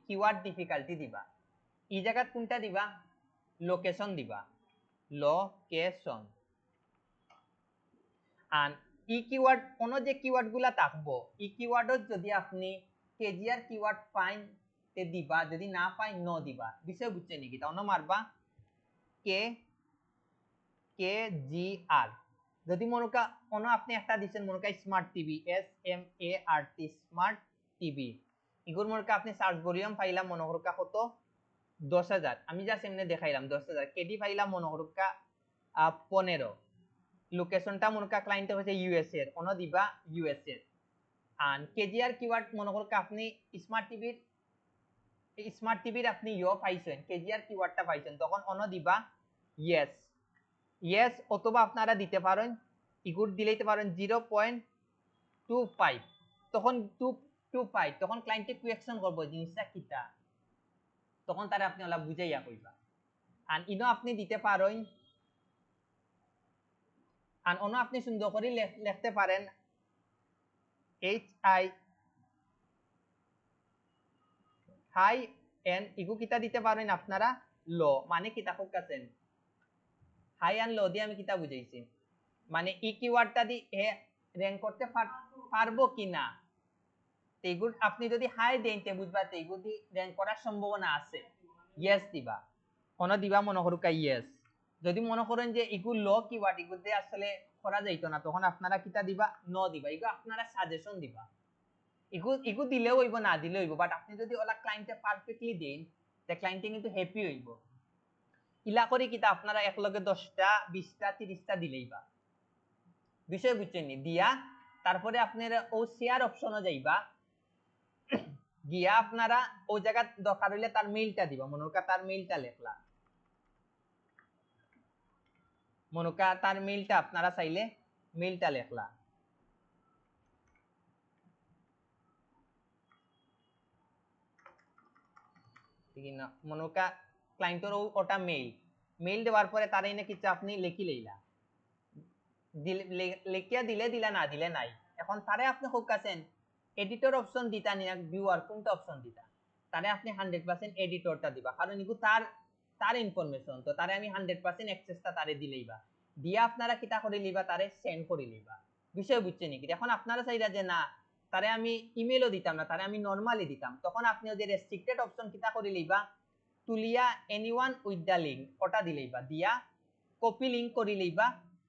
কিওয়ার্ড ডিফিকাল্টি দিবা এই জায়গাত কোনটা দিবা লোকেশন দিবা লোকেশন আর ই কিওয়ার্ড কোন যে কিওয়ার্ড গুলা থাকবো ই কিওয়ার্ডত যদি আপনি কেজিআর কিওয়ার্ড পাইন তে দিবা যদি না পাই ন দিবা বিষয় বুঝছে নাকি তাও না মারবা কে কেজিআর যদি মনোকা কোন আপনি একটা দিবেন মনোকা smart TV SMART smart TV ইগুর মনোকা আপনি সার্চ ভলিউম পাইলাম মনোহরকা কত 10,000 আমি জাস্ট এমনি দেখাইলাম 10,000 কেডি পাইলাম মনোহরকা 15 লোকেশনটা মনোকা ক্লায়েন্টে হচ্ছে ইউএসএ এর কোন দিবা ইউএসএ আর কেজিআর কিওয়ার্ড মনোহরকা আপনি স্মার্ট টিভির আপনি পাইছেন কেজিআর কিওয়ার্ডটা পাইছেন তখন অন দিবা ইয়েস অথবা আপনারা দিতে পারেন ইগুর দিলেইতে পারেন 0.25 তখন 225 তখন ক্লায়েন্টে কোয়েকশন করব জিনিসটা কিটা তখন তারে আপনি ওলা বুঝাইয়া কইবা আর ইনো আপনি দিতে পারেন আর অন্য আপনি সুন্দর করে লিখতে পারেন হাই এন্ড ইগু কিতা দিতে পারেন আপনারা লো মানে কিতা হোক আছেন হাই এন্ড লো দিয়ে আমি কিতা বুঝাইছি মানে ই কিওয়ার্ডটা দি এ র‍্যাঙ্ক করতে পারবো কিনা তেগুর আপনি যদি হাই দেন তে বুঝবা তেগু দি র‍্যাঙ্ক করার সম্ভাবনা আছে ইয়েস দিবা কোন দিবা মনে করুকা ইয়েস যদি মনে করেন যে ইগু লো কিওয়ার্ড ইগু দিয়ে আসলে করা যাইতো না তখন আপনারা কিতা দিবা নো দিবা ইগু আপনারা সাজেশন দিবা ইগু দিলেও হইব না দিলেও হইব বাট আপনি যদি ওলা ক্লায়েন্টে পারফেক্টলি দেন তে ক্লায়েন্টে কিন্তু হ্যাপি হইব ইলা করি কিতা আপনারা একলগে 10টা 20টা 30টা দিলেইবা বিষয় বুঝছেন নি দিয়া তারপরে আপনারা ও শেয়ার অপশনে যাইবা গিয়া আপনারা ওই জায়গা দরকার হইলে তার মেইলটা দিবা মনোকা তার মেইলটা লেখলা মনোকা তার মেইলটা আপনারা চাইলে মেইলটা লেখলা ঠিক না মনোকা ক্লায়েন্টের ওটা মেইল দেওয়ার পরে তার এনে কিছু আপনি লিখি লইলা লিখিয়া দিলে দিলা না দিলে নাই এখন তারে আপনি হোক আছেন এডিটর অপশন দিতা নিয়া ভিউয়ার কোনটা অপশন দিতা তারে আপনি 100% এডিটরটা দিবা কারণ ইগু তার ইনফরমেশন তো তারে আমি 100% অ্যাক্সেসটা তারে দিলেইবা দিয়া আপনারা কিটা করে লিবা তারে সেন্ড করে লিবা বিষয় বুঝছেন নাকি এখন আপনারা চাইরা যে না তারে আমি ইমেলও দিতাম না তারে আমি নরমালি দিতাম তখন আপনি ওই যে রেস্ট্রিক্টেড অপশন কিটা করে লিবা তুলিয়া এনিওয়ান উইথ দা লিংক ওটা দিলেইবা দিয়া কপি লিংক করে লিবা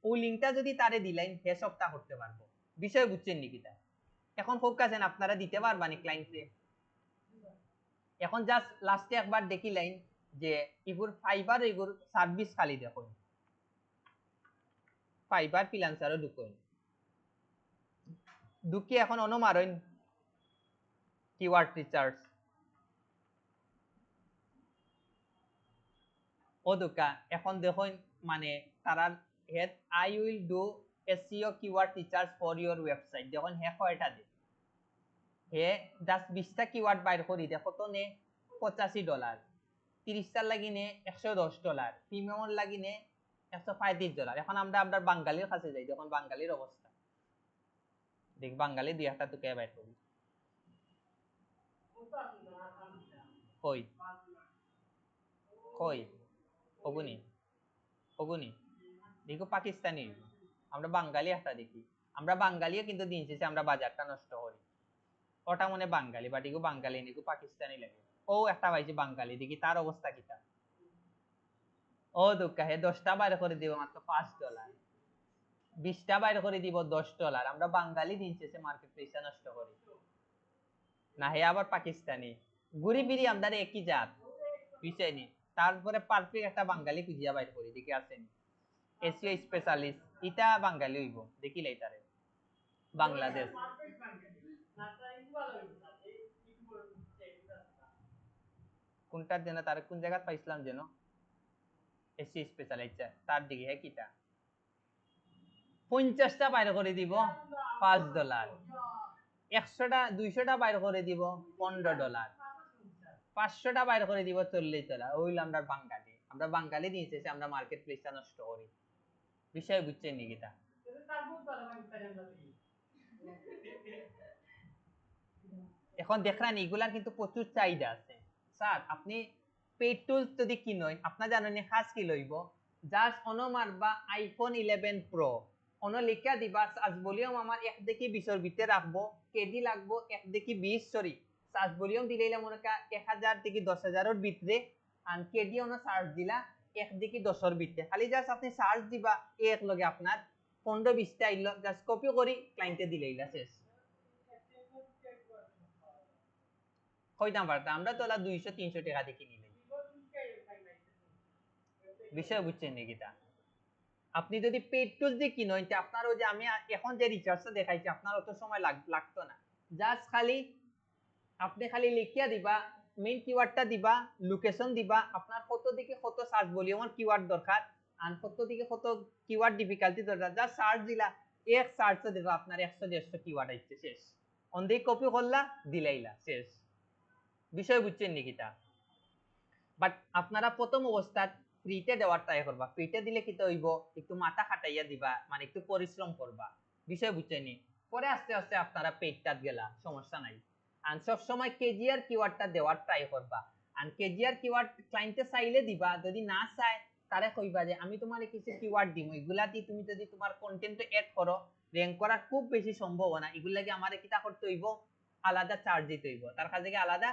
ওই লিংকটা যদি তারে দিলেন হে সবটা করতে পারবো বিষয় বুঝছেন নাকি তা এখন হোক আছেন আপনারা দিতে পারবানি ক্লায়েন্টে এখন জাস্ট লাস্টে একবার দেখিলেন যে ইগুর ফাইবার ইগুর সার্ভিস খালি দেখুন ফাইবার ফ্রিল্যান্সারও ঢুকি এখন অন্য মারেন কিওয়ার্ড রিসার্চ ও দুকা এখন দেখুন মানে তারা head I will do SEO keyword research for your website দেখুন হে কয়টা দে হে জাস্ট 20টা কিওয়ার্ড বাইর করি দেখো তো নে $85 30টার লাগিনে $110 প্রিমিয়ামের লাগিনে $135 এখন আমরা বাঙালির কাছে যাই যখন বাঙালির অবস্থা দেখ বাঙালি দুই একটা তো কে বাইর করি কই কই অগুনি দেখো পাকিস্তানি আমরা বাঙালি একটা দেখি আমরা বাঙালিও কিন্তু দিন শেষে আমরা বাজারটা নষ্ট করি ওটা মনে বাঙালি বাট এগো বাঙালি নেই পাকিস্তানি লাগে ও একটা পাইছে বাঙালি দেখি তার অবস্থা কিটা ও দুঃখা হে 10টা বাইর করে দিব মাত্র $5 20টা বাইর করে দিব $10 আমরা বাঙালি দিন শেষে মার্কেট প্লেসটা নষ্ট করি না হে আবার পাকিস্তানি ঘুরি ফিরি আমাদের একই জাত বিষয় নি তারপরে পারফেক্ট একটা বাঙালি খুঁজিয়া বাইর করি দেখি আছেন SEO স্পেশালিস্ট ইটা বাঙালি হইব দেখিলাই তারে বাংলাদেশ কোনটার জন্য তার কোন জায়গা পাইছিলাম যেন এসি স্পেশাল আচ্ছা তার দিকে হ্যাঁ কিটা 50টা বাইর করে দিব $5, 100টা 200টা বাইর করে দিব $15, 500টা বাইর করে দিব $40। ওইল আমরা বাঙালি দিয়েছে আমরা মার্কেট প্লেসটা নষ্ট করি। বিষয় বুঝছেন নি কিটা? এখন দেখলেন এগুলার কিন্তু প্রচুর চাহিদা আছে। স্যার আপনি পেইড টুলস যদি কিনই আপনার জানেন খাস কি লইব জাস্ট অনো মারবা আইফোন 11 প্রো অনো লিখা দিবা সার্চ ভলিউম আমার 1/20 ভিতরে রাখবো কেডি লাগবো 1/20 সরি সার্চ ভলিউম দিলেইলা মনে কা 1000 থেকে 10000 এর ভিতরে আর কেডি অনো সার্চ দিলা 1/10 এর ভিতরে খালি জাস্ট আপনি সার্চ দিবা এক লগে আপনার 15-20টা আইলো জাস্ট কপি করি ক্লায়েন্টে দিলেইলা শেষ। কইতাম পারতাম আমরা তো 200-300 টাকা দিয়ে কিনি লাই। বিষয় বুঝছেন নাকি? আপনি যদি পেড টুলস দিয়ে কিনেন আপনার ওই যে আমি এখন যে রিচার্জটা দেখাইছি আপনার অত সময় লাগতো না। জাস্ট খালি আপনি খালি লিখিয়া দিবা মেইন কিওয়ার্ডটা দিবা লোকেশন দিবা আপনার কত দিকে কত সার্চ ভলিউমের কিওয়ার্ড দরকার আর কত দিকে কত কিওয়ার্ড ডিফিকাল্টি দরকার জাস্ট সার্চ দিলা এক সার্চে দিবা আপনার 100-150 কিওয়ার্ড আইছে শেষ অনদি কপি করলা দিলাইলা শেষ। বিষয় বুঝছেন নাকি? বাট আপনারা প্রথম অবস্থাত ফ্রিতে দেওয়ার ট্রাই করবা। ফ্রিতে দিলে কি তো হইব একটু মাথা খাটাইয়া দিবা মানে একটু পরিশ্রম করবা। বিষয় বুঝছেনি? পরে আস্তে আস্তে আপনারা পেইডটাত গেলা সমস্যা নাই। আর সব সময় কেজিআর কিওয়ার্ডটা দেওয়ার ট্রাই করবা। আর কেজিআর কিওয়ার্ড ক্লায়েন্টে চাইলে দিবা যদি না চায় তারে কইবা যে আমি তোমারে কিছু কিওয়ার্ড দিমু এগুলা দি তুমি যদি তোমার কন্টেন্ট এড করো র‍্যাঙ্ক করার খুব বেশি সম্ভাবনা এগুলা কি আমারে কিটা করতে হইব আলাদা চার্জ দিতে হইব তার কাছে কি আলাদা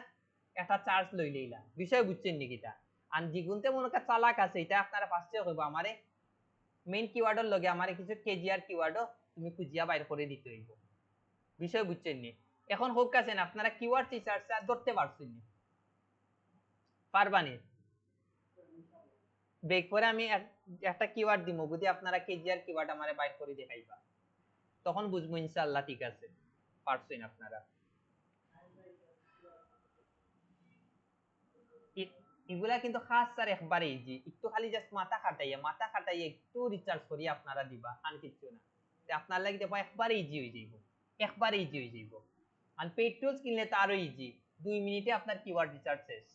একটা চার্জ লইলেইলা। বিষয় বুঝছেন নি কিটা? আর যেগুনতে মনে কর চালাক আছে এটা আপনারা ফার্স্টে কইবো আমারে মেইন কিওয়ার্ডের লগে আমারে কিছু কেজিআর কিওয়ার্ডও তুমি খুঁজিয়া বাইর করে দিতে হইব। বিষয় বুঝছেন নি? এখন হোক আছেন আপনারা কিওয়ার্ড রিসার্চটা ধরতে পারছেন নি? পারবানি? বেক করে আমি একটা কিওয়ার্ড দিমু যদি আপনারা কেজিআর কিওয়ার্ড আমারে বাইর করে দেখাইবা তখন বুঝবো ইনশাআল্লাহ ঠিক আছে পারছেন আপনারা। এগুলা কিন্তু খাস স্যার একবারে ইজি একটু খালি জাস্ট মাথা খাটাইয়া একটু রিসার্চ করি আপনারা দিবা আর কিছু না আপনার লাগি দেখো একবারে ইজি হয়ে যাইব একবারে ইজি হয়ে যাইব। আর পেইড টুলস কিনলে তো আরো ইজি 2 মিনিটে আপনার কিওয়ার্ড রিসার্চ শেষ।